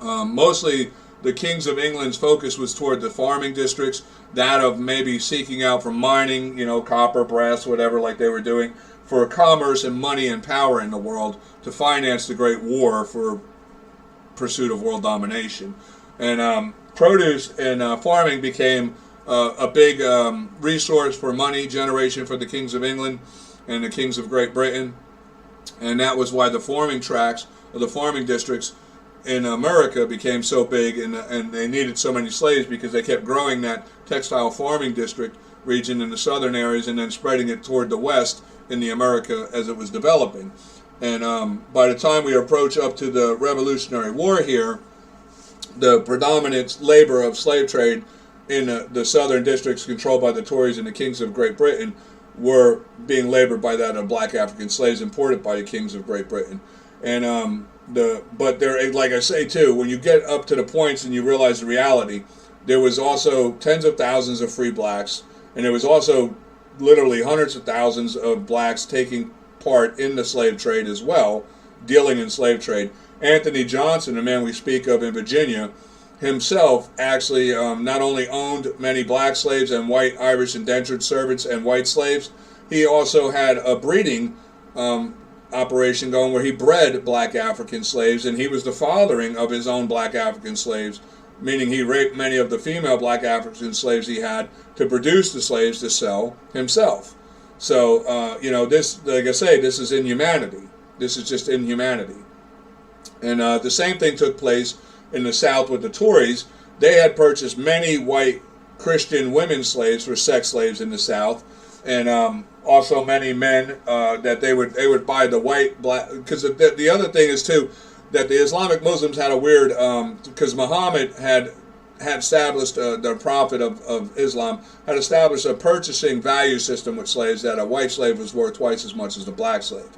Mostly the kings of England's focus was toward the farming districts, that of maybe seeking out for mining, copper, brass, whatever, like they were doing, for commerce and money and power in the world to finance the Great War for pursuit of world domination. And produce and farming became a big resource for money generation for the kings of England and the kings of Great Britain. And that was why the farming tracts, or the farming districts in America became so big, and they needed so many slaves because they kept growing that textile farming district region in the southern areas and then spreading it toward the west in the America as it was developing. And by the time we approach up to the Revolutionary War here, the predominant labor of slave trade in the southern districts controlled by the Tories and the kings of Great Britain were being labored by that of black African slaves imported by the kings of Great Britain. And but there, like I say too, when you get up to the points and you realize the reality, there was also tens of thousands of free blacks, and there was also literally hundreds of thousands of blacks taking part in the slave trade as well, dealing in slave trade. Anthony Johnson, the man we speak of in Virginia, himself actually not only owned many black slaves and white Irish indentured servants and white slaves, he also had a breeding operation going where he bred black African slaves, and he was the fathering of his own black African slaves, meaning he raped many of the female black African slaves he had to produce the slaves to sell himself. So, this, like I say, this is inhumanity. This is just inhumanity. And the same thing took place in the South with the Tories. They had purchased many white Christian women slaves for sex slaves in the South, and also many men that they would buy the white black. Because the other thing is too that the Islamic Muslims had a weird, because Muhammad had established, the prophet of Islam had established a purchasing value system with slaves, that a white slave was worth twice as much as the black slave.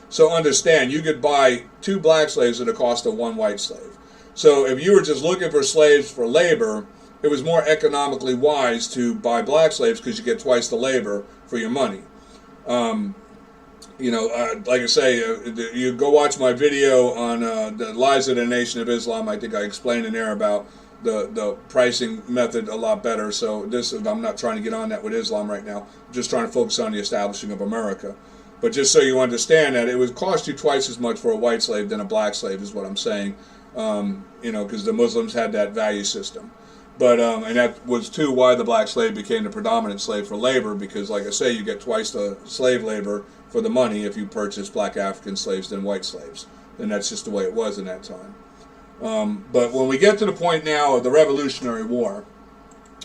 So understand, you could buy 2 black slaves at the cost of 1 white slave. So if you were just looking for slaves for labor, it was more economically wise to buy black slaves because you get twice the labor for your money. Like I say, you go watch my video on the lies of the Nation of Islam. I think I explained in there about the pricing method a lot better. So I'm not trying to get on that with Islam right now. I'm just trying to focus on the establishing of America. But just so you understand that it would cost you twice as much for a white slave than a black slave is what I'm saying. Because the Muslims had that value system. But and that was too why the black slave became the predominant slave for labor, because like I say, you get twice the slave labor for the money if you purchase black African slaves than white slaves. And that's just the way it was in that time. But when we get to the point now of the Revolutionary War,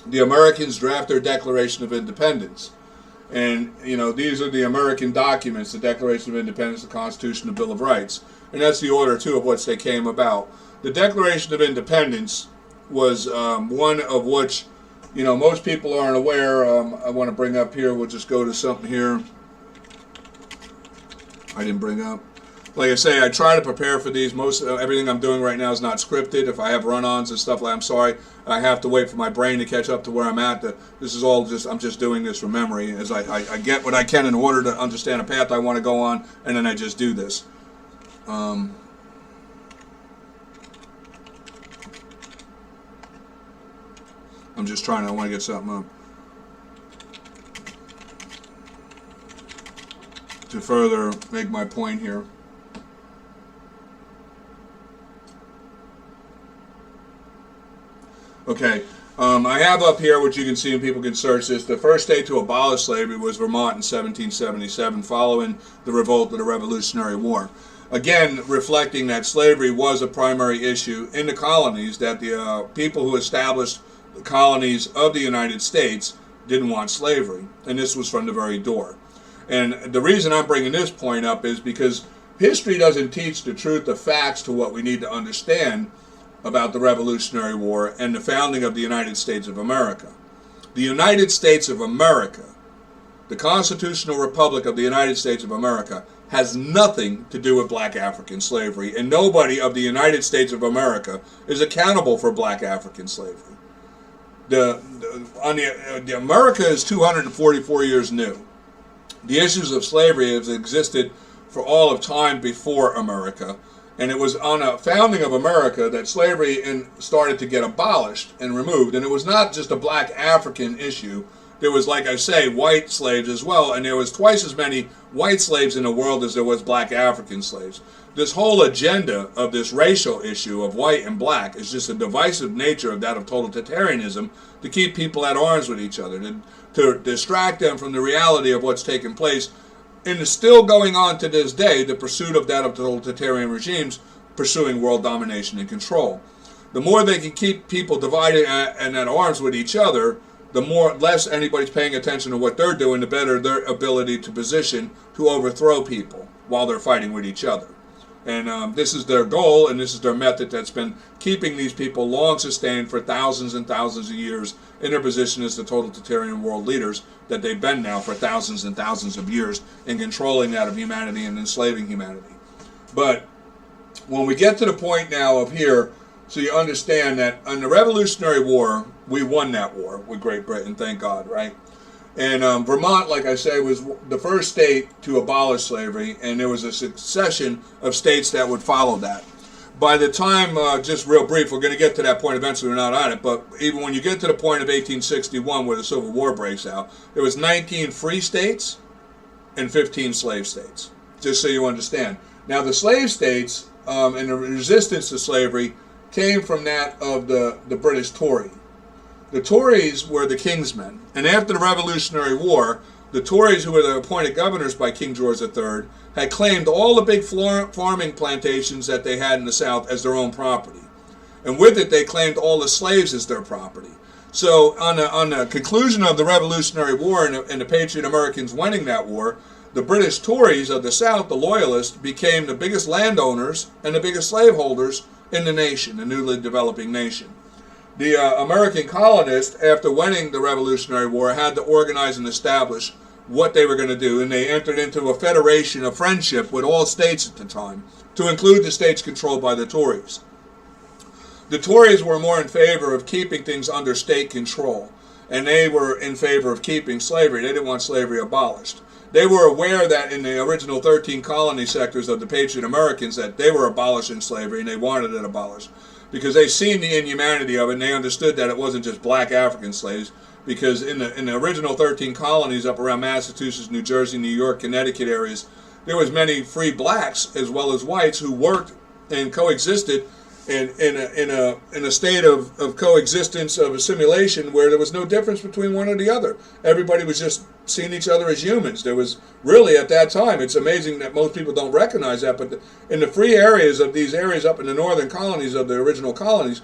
the Americans draft their Declaration of Independence. And, these are the American documents, the Declaration of Independence, the Constitution, the Bill of Rights. And that's the order, too, of which they came about. The Declaration of Independence was one of which, most people aren't aware. I want to bring up here, we'll just go to something here I didn't bring up. Like I say, I try to prepare for these. Everything I'm doing right now is not scripted. If I have run-ons and stuff I'm sorry. I have to wait for my brain to catch up to where I'm at. This is all I'm just doing this from memory as I get what I can in order to understand a path I want to go on, and then I just do this. I'm just I want to get something up to further make my point here. Okay, I have up here what you can see, and people can search this. The first state to abolish slavery was Vermont in 1777, following the revolt of the Revolutionary War. Again, reflecting that slavery was a primary issue in the colonies, that the people who established the colonies of the United States didn't want slavery, and this was from the very door. And the reason I'm bringing this point up is because history doesn't teach the truth, the facts to what we need to understand about the Revolutionary War and the founding of the United States of America. The United States of America, the Constitutional Republic of the United States of America, has nothing to do with black African slavery, and nobody of the United States of America is accountable for black African slavery. America is 244 years new. The issues of slavery have existed for all of time before America, and it was on a founding of America that slavery started to get abolished and removed. And it was not just a black African issue. There was, like I say, white slaves as well, and there was twice as many white slaves in the world as there was black African slaves. This whole agenda of this racial issue of white and black is just a divisive nature of that of totalitarianism to keep people at arms with each other, to distract them from the reality of what's taking place. And is still going on to this day, the pursuit of that of totalitarian regimes pursuing world domination and control. The more they can keep people divided and at arms with each other, the less anybody's paying attention to what they're doing, the better their ability to position to overthrow people while they're fighting with each other. And this is their goal, and this is their method that's been keeping these people long sustained for thousands and thousands of years in their position as the totalitarian world leaders that they've been now for thousands and thousands of years in controlling that of humanity and enslaving humanity. But when we get to the point now of here, so you understand that in the Revolutionary War, we won that war with Great Britain, thank God, right? And Vermont, like I say, was the first state to abolish slavery, and there was a succession of states that would follow that. By the time, just real brief, we're going to get to that point eventually, we're not on it, but even when you get to the point of 1861 where the Civil War breaks out, there was 19 free states and 15 slave states, just so you understand. Now the slave states and the resistance to slavery came from that of the British Tory. The Tories were the king's men, and after the Revolutionary War, the Tories, who were the appointed governors by King George III, had claimed all the big farming plantations that they had in the South as their own property. And with it, they claimed all the slaves as their property. So on the conclusion of the Revolutionary War and the Patriot Americans winning that war, the British Tories of the South, the Loyalists, became the biggest landowners and the biggest slaveholders in the nation, the newly developing nation. The American colonists, after winning the Revolutionary War, had to organize and establish what they were going to do, and they entered into a federation of friendship with all states at the time, to include the states controlled by the Tories. The Tories were more in favor of keeping things under state control, and they were in favor of keeping slavery. They didn't want slavery abolished. They were aware that in the original 13 colony sectors of the Patriot Americans that they were abolishing slavery, and they wanted it abolished, because they seen the inhumanity of it, and they understood that it wasn't just black African slaves, because in the original 13 colonies up around Massachusetts, New Jersey, New York, Connecticut areas, there was many free blacks as well as whites who worked and coexisted in a state of coexistence, of assimilation, where there was no difference between one or the other. Everybody was just seeing each other as humans. There was really, at that time, it's amazing that most people don't recognize that, but in the free areas of these areas up in the northern colonies of the original colonies,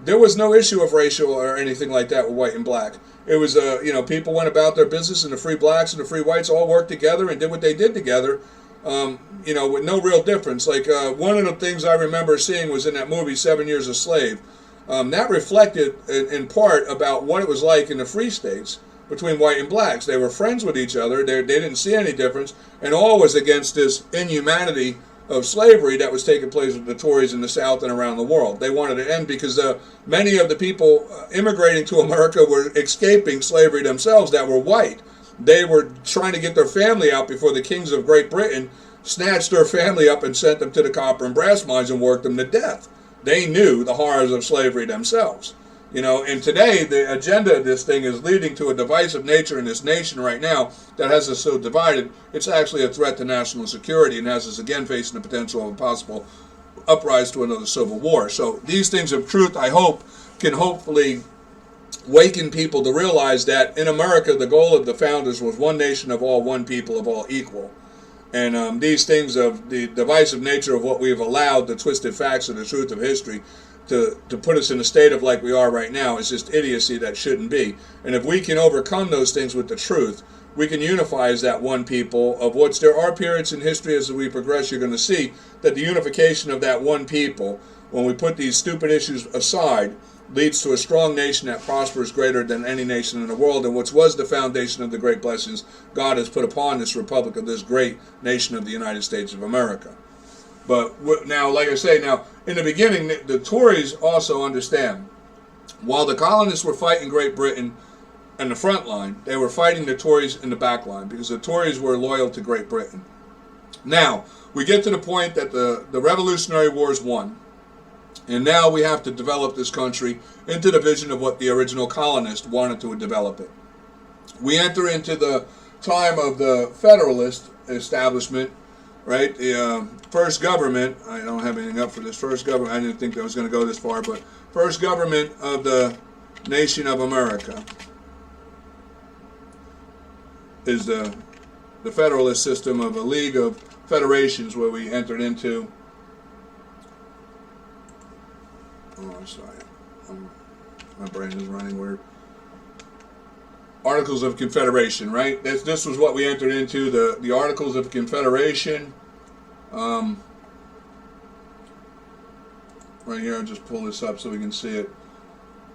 there was no issue of racial or anything like that with white and black. It was, people went about their business, and the free blacks and the free whites all worked together and did what they did together, with no real difference. Like one of the things I remember seeing was in that movie 7 Years a Slave. That reflected in part about what it was like in the free states between white and blacks. They were friends with each other. They didn't see any difference, and all was against this inhumanity of slavery that was taking place with the Tories in the South and around the world. They wanted it to end because many of the people immigrating to America were escaping slavery themselves that were white. They were trying to get their family out before the kings of Great Britain snatched their family up and sent them to the copper and brass mines and worked them to death. They knew the horrors of slavery themselves. And today the agenda of this thing is leading to a divisive nature in this nation right now that has us so divided. It's actually a threat to national security and has us again facing the potential of a possible uprise to another civil war. So these things of truth, I hope, can hopefully waken people to realize that in America the goal of the founders was one nation of all, one people of all equal. And these things of the divisive nature of what we have allowed, the twisted facts of the truth of history, to put us in a state of like we are right now is just idiocy that shouldn't be. And if we can overcome those things with the truth, we can unify as that one people, of which there are periods in history as we progress, you're going to see that the unification of that one people, when we put these stupid issues aside, leads to a strong nation that prospers greater than any nation in the world, and which was the foundation of the great blessings God has put upon this republic of this great nation of the United States of America. But now, like I say, now in the beginning, the Tories also understand, while the colonists were fighting Great Britain in the front line, they were fighting the Tories in the back line, because the Tories were loyal to Great Britain. Now, we get to the point that the Revolutionary Wars won, and now we have to develop this country into the vision of what the original colonists wanted to develop it. We enter into the time of the Federalist establishment, right? The first government, I don't have anything up for this, first government, I didn't think I was going to go this far, but first government of the nation of America is the Federalist system of a league of federations where we entered into. Oh, I'm sorry. My brain is running weird. Articles of Confederation, right? This was what we entered into, the Articles of Confederation. Right here, I'll just pull this up so we can see it.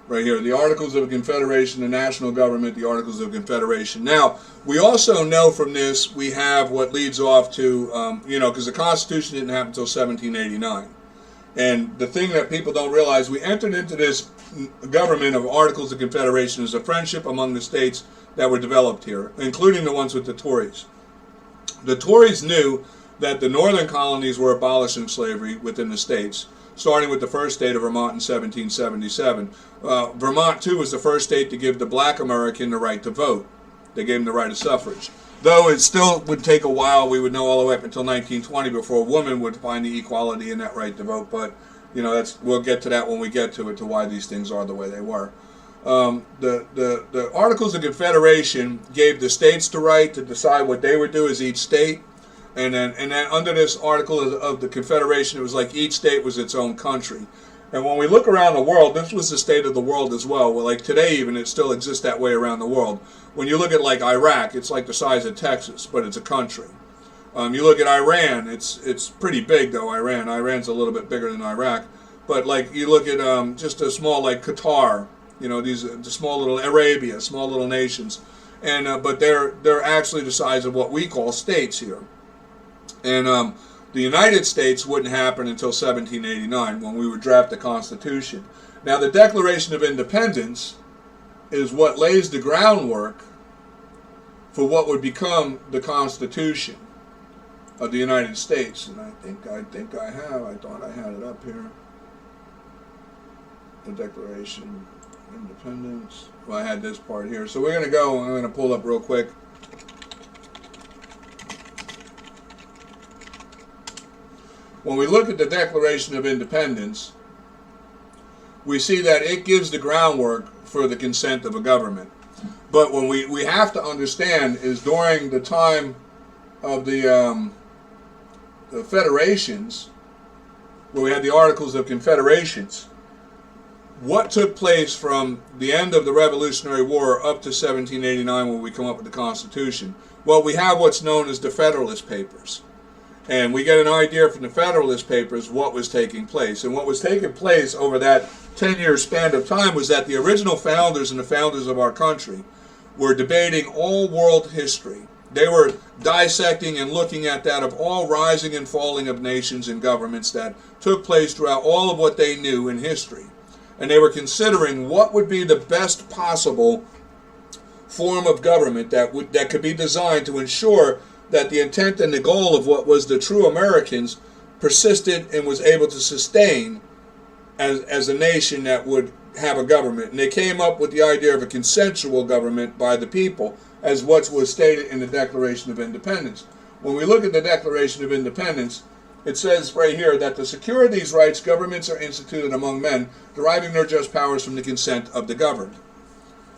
Right here, the Articles of Confederation, the national government, the Articles of Confederation. Now, we also know from this, we have what leads off to, because the Constitution didn't happen until 1789. And the thing that people don't realize, we entered into this government of Articles of Confederation as a friendship among the states that were developed here, including the ones with the Tories. The Tories knew that the northern colonies were abolishing slavery within the states, starting with the first state of Vermont in 1777. Vermont, too, was the first state to give the black American the right to vote. They gave him the right of suffrage. Though it still would take a while, we would know all the way up until 1920 before a woman would find the equality in that right to vote. But, we'll get to that when we get to it, to why these things are the way they were. The Articles of Confederation gave the states the right to decide what they would do as each state. And then under this Article of the Confederation, it was like each state was its own country. And when we look around the world, this was the state of the world as well. Well, like today even, it still exists that way around the world. When you look at like Iraq, it's like the size of Texas, but it's a country. You look at Iran, it's pretty big though, Iran's a little bit bigger than Iraq. But like you look at just a small like Qatar, these the small little Arabia, small little nations. And but they're actually the size of what we call states here. And the United States wouldn't happen until 1789 when we would draft the Constitution. Now the Declaration of Independence is what lays the groundwork for what would become the Constitution of the United States. And I thought I had it up here. The Declaration of Independence. Well, I had this part here. So we're going to go, I'm going to pull up real quick. When we look at the Declaration of Independence, we see that it gives the groundwork for the consent of a government. But when we have to understand is during the time of the federations, where we had the Articles of Confederations, what took place from the end of the Revolutionary War up to 1789 when we come up with the Constitution? Well, we have what's known as the Federalist Papers. And we get an idea from the Federalist Papers what was taking place. And what was taking place over that 10-year span of time was that the original founders and the founders of our country were debating all world history. They were dissecting and looking at that of all rising and falling of nations and governments that took place throughout all of what they knew in history. And they were considering what would be the best possible form of government that could be designed to ensure that the intent and the goal of what was the true Americans persisted and was able to sustain as a nation that would have a government. And they came up with the idea of a consensual government by the people, as what was stated in the Declaration of Independence. When we look at the Declaration of Independence, it says right here that to secure these rights, governments are instituted among men, deriving their just powers from the consent of the governed.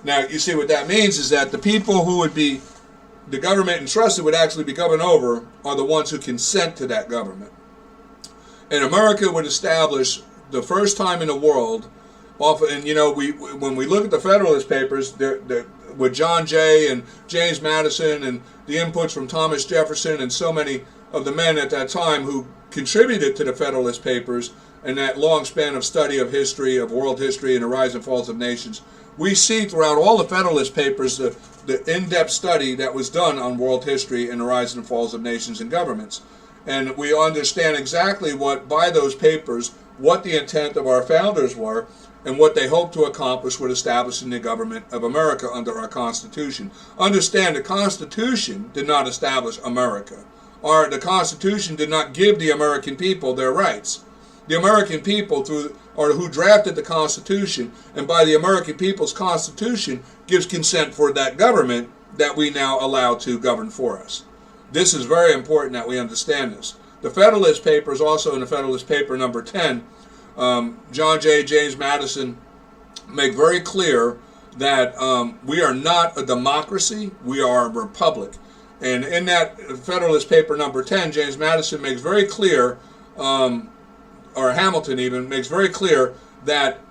Now, you see what that means is that the people who would be the government entrusted would actually be governed over are the ones who consent to that government. And America would establish the first time in the world, when we look at the Federalist Papers, with John Jay and James Madison and the inputs from Thomas Jefferson and so many of the men at that time who contributed to the Federalist Papers and that long span of study of history, of world history and the rise and falls of nations, we see throughout all the Federalist Papers the in-depth study that was done on world history and the rise and falls of nations and governments. And we understand exactly what, by those papers, what the intent of our founders were and what they hoped to accomplish with establishing the government of America under our Constitution. Understand, the Constitution did not establish America. The Constitution did not give the American people their rights. The American people, who drafted the Constitution, and by the American people's Constitution, gives consent for that government that we now allow to govern for us. This is very important that we understand this. The Federalist Papers, also in the Federalist Paper number 10, John Jay, James Madison make very clear that we are not a democracy, we are a republic. And in that Federalist Paper number 10, James Madison makes very clear, or Hamilton even, makes very clear that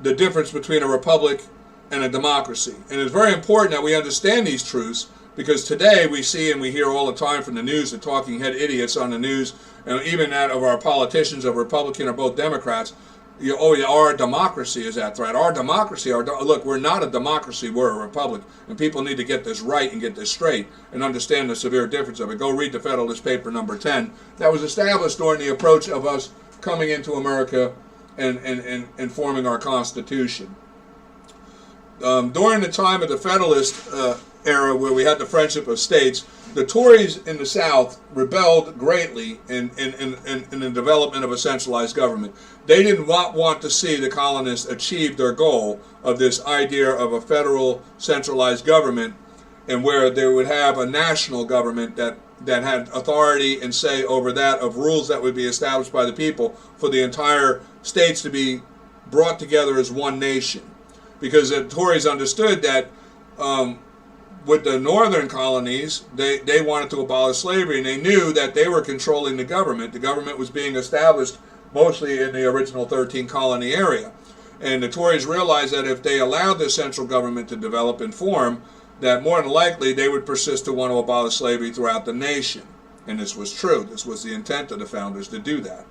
the difference between a republic and a democracy. And it's very important that we understand these truths, because today we see and we hear all the time from the news, the talking head idiots on the news, and even that of our politicians, of Republican or both Democrats, our democracy is at threat. Our democracy, look, we're not a democracy, we're a republic. And people need to get this right and get this straight and understand the severe difference of it. Go read the Federalist Paper number 10. That was established during the approach of us coming into America and forming our Constitution. During the time of the Federalist era, where we had the friendship of states, the Tories in the South rebelled greatly in the development of a centralized government. They did not want to see the colonists achieve their goal of this idea of a federal centralized government, and where they would have a national government that had authority and say over that, of rules that would be established by the people for the entire states to be brought together as one nation. Because the Tories understood that with the northern colonies, they wanted to abolish slavery, and they knew that they were controlling the government. The government was being established mostly in the original 13 colony area. And the Tories realized that if they allowed the central government to develop and form, that more than likely they would persist to want to abolish slavery throughout the nation. And this was true. This was the intent of the founders, to do that.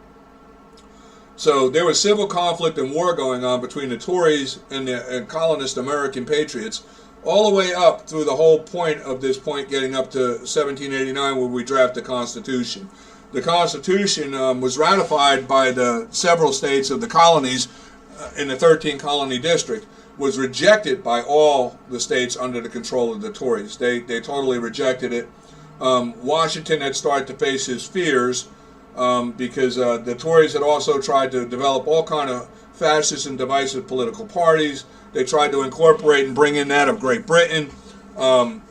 So there was civil conflict and war going on between the Tories and the colonist American patriots, all the way up through the whole point of this point getting up to 1789, where we draft the Constitution. The Constitution was ratified by the several states of the colonies in the 13 colony district, was rejected by all the states under the control of the Tories. They totally rejected it. Washington had started to face his fears because the Tories had also tried to develop all kind of fascist and divisive political parties. They tried to incorporate and bring in that of Great Britain.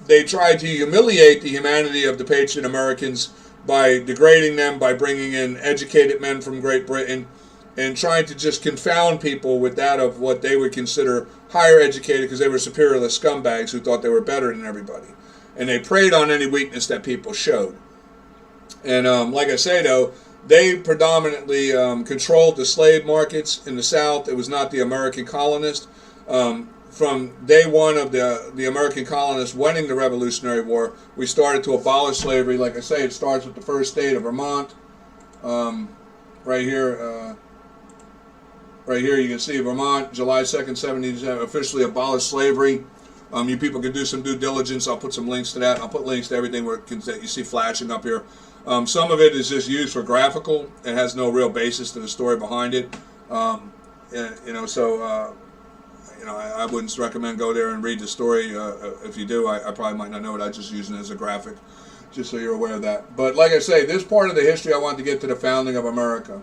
They tried to humiliate the humanity of the patriot Americans by degrading them, by bringing in educated men from Great Britain, and trying to just confound people with that of what they would consider higher educated, because they were superior scumbags who thought they were better than everybody. And they preyed on any weakness that people showed. And like I say, though, they predominantly controlled the slave markets in the South. It was not the American colonists. From day one of the American colonists winning the Revolutionary War, we started to abolish slavery. Like I say, it starts with the first state of Vermont. Right here, you can see Vermont, July 2nd, 1787, officially abolished slavery. You people can do some due diligence. I'll put some links to that. I'll put links to everything that you see flashing up here. Some of it is just used for graphical. It has no real basis to the story behind it. I wouldn't recommend go there and read the story. If you do, I probably might not know it. I'm just using it as a graphic, just so you're aware of that. But like I say, this part of the history, I wanted to get to the founding of America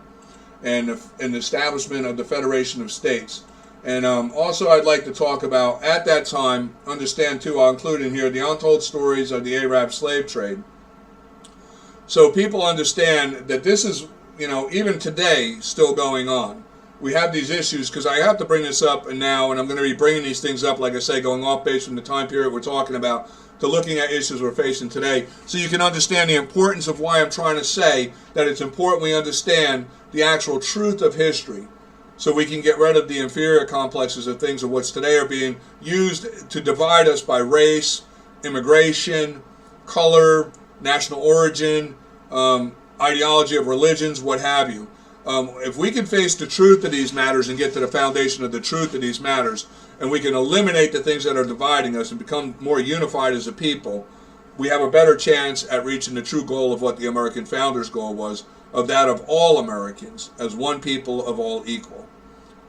and the establishment of the Federation of States. And also I'd like to talk about, at that time, understand too, I'll include in here, the untold stories of the Arab slave trade. So people understand that this is, even today, still going on. We have these issues, because I have to bring this up and I'm going to be bringing these things up, like I say, going off base from the time period we're talking about to looking at issues we're facing today, so you can understand the importance of why I'm trying to say that it's important we understand the actual truth of history. so we can get rid of the inferior complexes of things of which today are being used to divide us by race, immigration, color, national origin, ideology of religions, what have you. If we can face the truth of these matters and get to the foundation of the truth of these matters, and we can eliminate the things that are dividing us and become more unified as a people, we have a better chance at reaching the true goal of what the American founders' goal was, of that of all Americans as one people of all equal,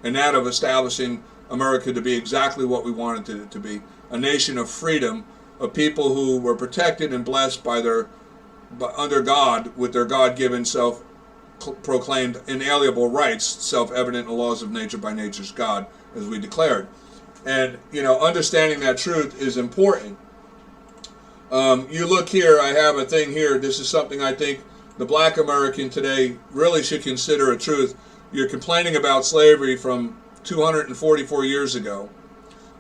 and that of establishing America to be exactly what we wanted it to be, a nation of freedom, of people who were protected and blessed under God with their God-given self-proclaimed inalienable rights, self-evident in the laws of nature by nature's God, as we declared. And, understanding that truth is important. You look here, I have a thing here. This is something I think the black American today really should consider a truth. You're complaining about slavery from 244 years ago.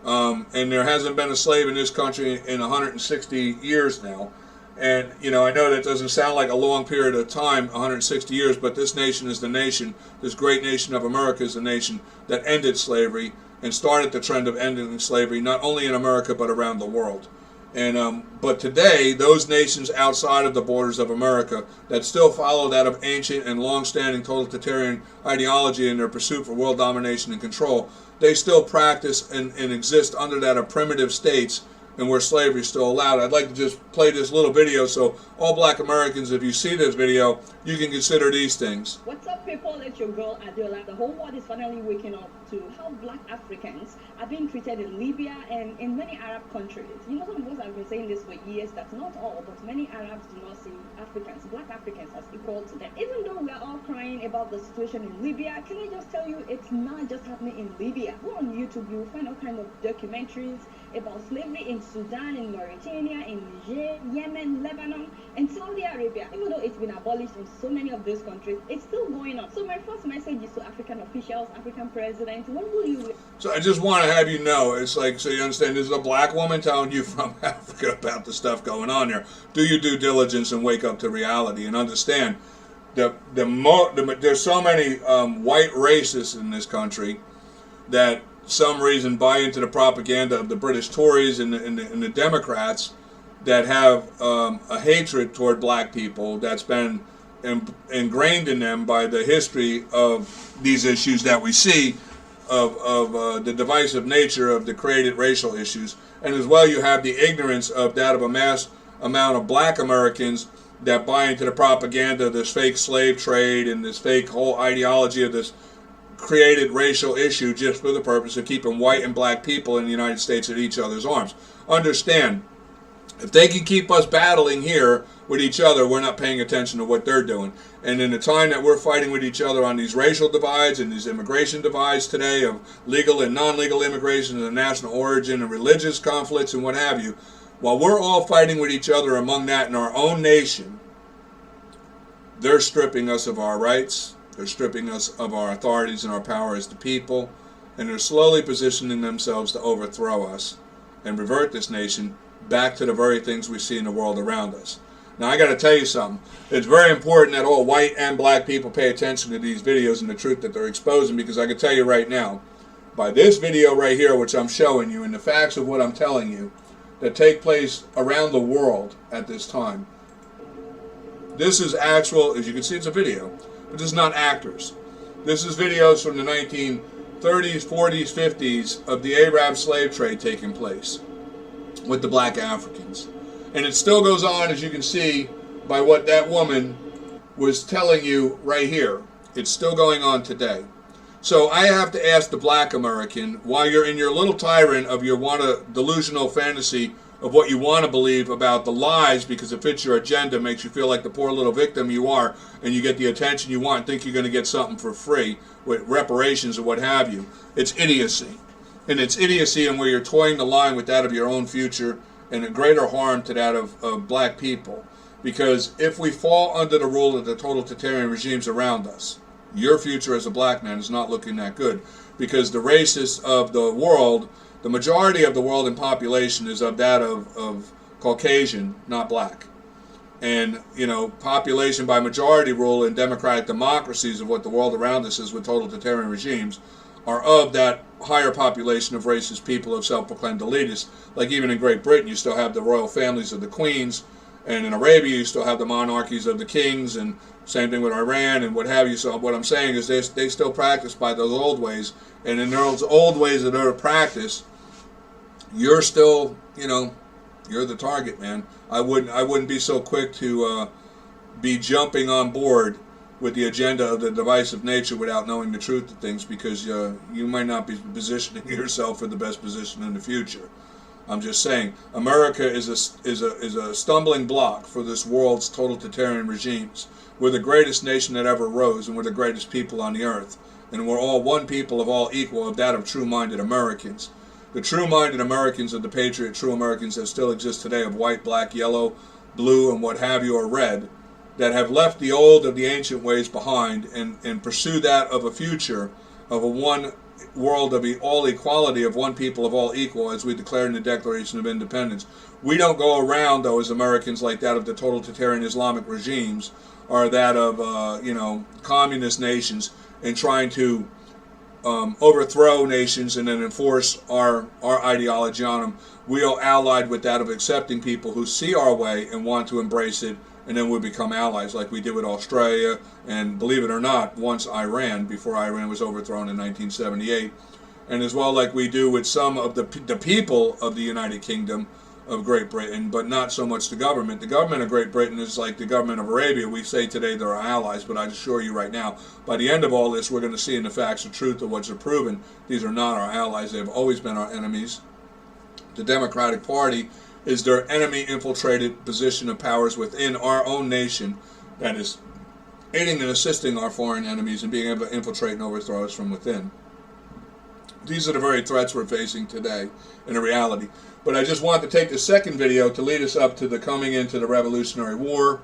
And there hasn't been a slave in this country in 160 years now. And, I know that doesn't sound like a long period of time, 160 years, but this nation is the nation, this great nation of America is the nation that ended slavery and started the trend of ending slavery, not only in America, but around the world. And but today, those nations outside of the borders of America that still follow that of ancient and long-standing totalitarian ideology in their pursuit for world domination and control, they still practice and exist under that of primitive states and where slavery is still allowed. I'd like to just play this little video so all black Americans, if you see this video, you can consider these things. What's up, people? It's your girl Adiola. The whole world is finally waking up to how black Africans are being treated in Libya and in many Arab countries. Some of us have been saying this for years, that not all, but many Arabs do not see Africans, black Africans, as equal to them. Even though we are all crying about the situation in Libya, can I just tell you, it's not just happening in Libya. Go on YouTube, you'll find all kinds of documentaries about slavery in Sudan, in Mauritania, in Niger, Yemen, Lebanon, and Saudi Arabia. Even though it's been abolished in so many of those countries, it's still going on. So my first message is to African officials, African presidents, what will you... So I just want to have you know, it's like, so you understand, this is a black woman telling you from Africa about the stuff going on there. Do your due diligence and wake up to reality and understand that there's so many white racists in this country that some reason buy into the propaganda of the British Tories and the Democrats that have a hatred toward black people that's been ingrained in them by the history of these issues that we see of the divisive nature of the created racial issues. And as well, you have the ignorance of that of a mass amount of black Americans that buy into the propaganda of this fake slave trade and this fake whole ideology of this created racial issue just for the purpose of keeping white and black people in the United States at each other's arms. Understand, if they can keep us battling here with each other, we're not paying attention to what they're doing. And in the time that we're fighting with each other on these racial divides and these immigration divides today of legal and non-legal immigration and national origin and religious conflicts and what have you, while we're all fighting with each other among that in our own nation, they're stripping us of our rights. They're stripping us of our authorities and our power as the people, and they're slowly positioning themselves to overthrow us and revert this nation back to the very things we see in the world around us. Now, I got to tell you something. It's very important that all white and black people pay attention to these videos and the truth that they're exposing, because I can tell you right now, by this video right here, which I'm showing you, and the facts of what I'm telling you that take place around the world at this time, this is actual, as you can see, it's a video. But this is not actors. This is videos from the 1930s, 40s, 50s of the Arab slave trade taking place with the black Africans. And it still goes on, as you can see, by what that woman was telling you right here. It's still going on today. So I have to ask the black American, while you're in your little tyrant of your delusional fantasy of what you want to believe about the lies because it fits your agenda, makes you feel like the poor little victim you are, and you get the attention you want and think you're going to get something for free with reparations or what have you. It's idiocy. And it's idiocy in where you're toying the line with that of your own future and a greater harm to that of black people. Because if we fall under the rule of the totalitarian regimes around us, your future as a black man is not looking that good. Because the racists of the world, the majority of the world in population is of that of Caucasian, not black. and, you know, population by majority rule in democratic democracies of what the world around us is with totalitarian regimes are of that higher population of racist people, of self-proclaimed elitists. Like even in Great Britain, you still have the royal families of the queens, and in Arabia you still have the monarchies of the kings, and same thing with Iran and what have you. So what I'm saying is they still practice by those old ways, and in those old ways that they're practice, you're still, you know, you're the target, man. I wouldn't be so quick to be jumping on board with the agenda of the divisive nature without knowing the truth of things, because you might not be positioning yourself for the best position in the future. I'm just saying, America is a stumbling block for this world's totalitarian regimes. We're the greatest nation that ever rose, and we're the greatest people on the earth. And we're all one people of all equal, of that of true-minded Americans. The true-minded Americans of the patriot, true Americans that still exist today, of white, black, yellow, blue, and what have you, or red, that have left the old of the ancient ways behind and pursue that of a future of a one world of all equality, of one people of all equal, as we declared in the Declaration of Independence. We don't go around, though, as Americans, like that of the totalitarian Islamic regimes or that of you know, communist nations, and trying to overthrow nations and then enforce our ideology on them. We are allied with that of accepting people who see our way and want to embrace it, and then we become allies, like we did with Australia, and believe it or not, once Iran, before Iran was overthrown in 1978, and as well like we do with some of the people of the United Kingdom of Great Britain, but not so much the government. The government of Great Britain is like the government of Arabia. We say today they're our allies, but I assure you right now, by the end of all this, we're going to see in the facts the truth of what's proven. These are not our allies. They've always been our enemies. The Democratic Party is their enemy-infiltrated position of powers within our own nation that is aiding and assisting our foreign enemies and being able to infiltrate and overthrow us from within. These are the very threats we're facing today in a reality. But I just wanted to take the second video to lead us up to the coming into the Revolutionary War,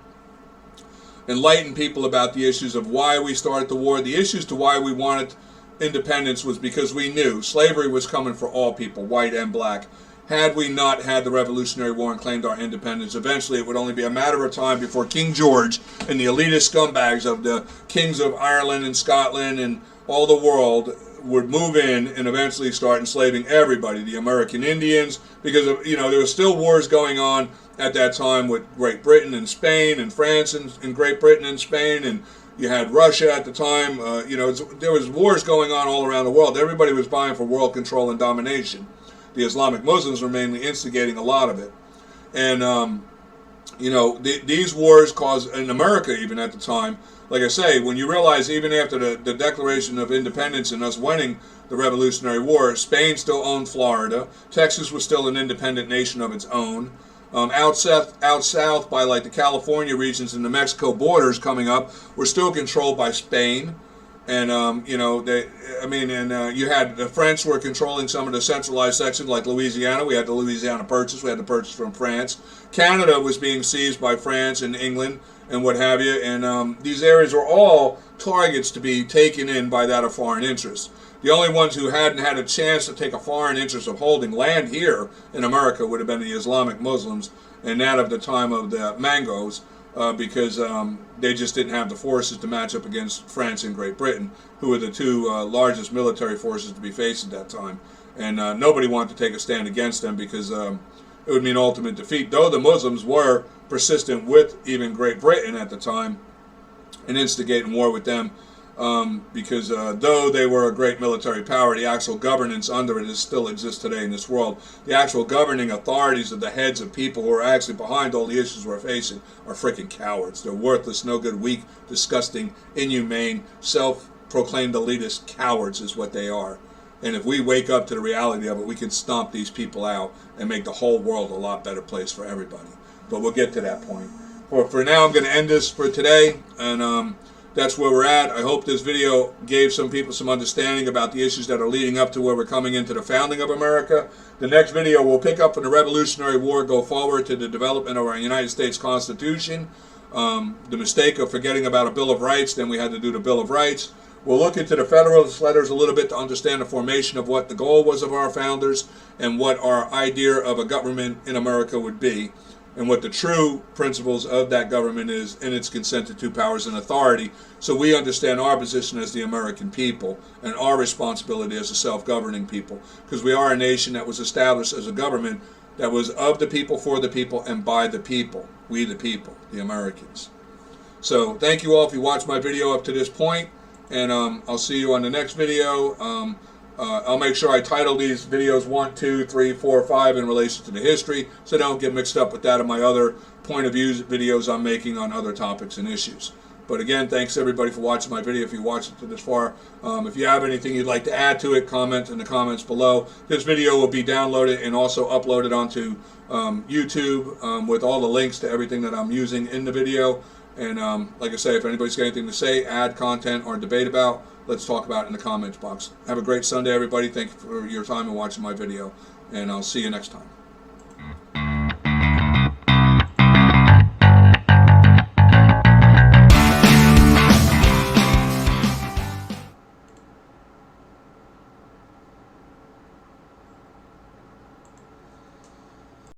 enlighten people about the issues of why we started the war. The issues to why we wanted independence was because we knew slavery was coming for all people, white and black. Had we not had the Revolutionary War and claimed our independence, eventually it would only be a matter of time before King George and the elitist scumbags of the kings of Ireland and Scotland and all the world would move in and eventually start enslaving everybody, the American Indians, because of, you know, there were still wars going on at that time with Great Britain and Spain and France and Great Britain and Spain, and you had Russia at the time. You know, there was wars going on all around the world. Everybody was vying for world control and domination. The Islamic Muslims were mainly instigating a lot of it. And, you know, these wars caused, in America even at the time, like I say, when you realize even after the Declaration of Independence and us winning the Revolutionary War, Spain still owned Florida. Texas was still an independent nation of its own. Out south by like the California regions and the Mexico borders coming up were still controlled by Spain. And, you know, you had the French were controlling some of the centralized sections like Louisiana. We had the Louisiana Purchase. We had the purchase from France. Canada was being seized by France and England and what have you. And these areas were all targets to be taken in by that of foreign interests. The only ones who hadn't had a chance to take a foreign interest of holding land here in America would have been the Islamic Muslims and that of the time of the Mangos. Because they just didn't have the forces to match up against France and Great Britain, who were the two largest military forces to be faced at that time. And nobody wanted to take a stand against them because it would mean ultimate defeat, though the Muslims were persistent with even Great Britain at the time and instigating war with them. Because though they were a great military power, the actual governance under it still exists today in this world. The actual governing authorities of the heads of people who are actually behind all the issues we're facing are freaking cowards. They're worthless, no good, weak, disgusting, inhumane, self-proclaimed elitist cowards is what they are. And if we wake up to the reality of it, we can stomp these people out and make the whole world a lot better place for everybody. But we'll get to that point. For now, I'm going to end this for today, and that's where we're at. I hope this video gave some people some understanding about the issues that are leading up to where we're coming into the founding of America. The next video will pick up from the Revolutionary War, go forward to the development of our United States Constitution. The mistake of forgetting about a Bill of Rights, then we had to do the Bill of Rights. We'll look into the Federalist Letters a little bit to understand the formation of what the goal was of our founders and what our idea of a government in America would be. and what the true principles of that government is in its consented to powers and authority, so we understand our position as the American people and our responsibility as a self-governing people, because we are a nation that was established as a government that was of the people, for the people, and by the people. We the people, the Americans. So thank you all if you watched my video up to this point, and I'll see you on the next video. I'll make sure I title these videos 1, 2, 3, 4, 5 in relation to the history, so don't get mixed up with that of my other point of view videos I'm making on other topics and issues. But again, thanks everybody for watching my video. If you watched it to this far, if you have anything you'd like to add to it, comment in the comments below. This video will be downloaded and also uploaded onto YouTube with all the links to everything that I'm using in the video. And like I say, if anybody's got anything to say, add content, or debate about, let's talk about it in the comments box. Have a great Sunday, everybody. Thank you for your time and watching my video, and I'll see you next time.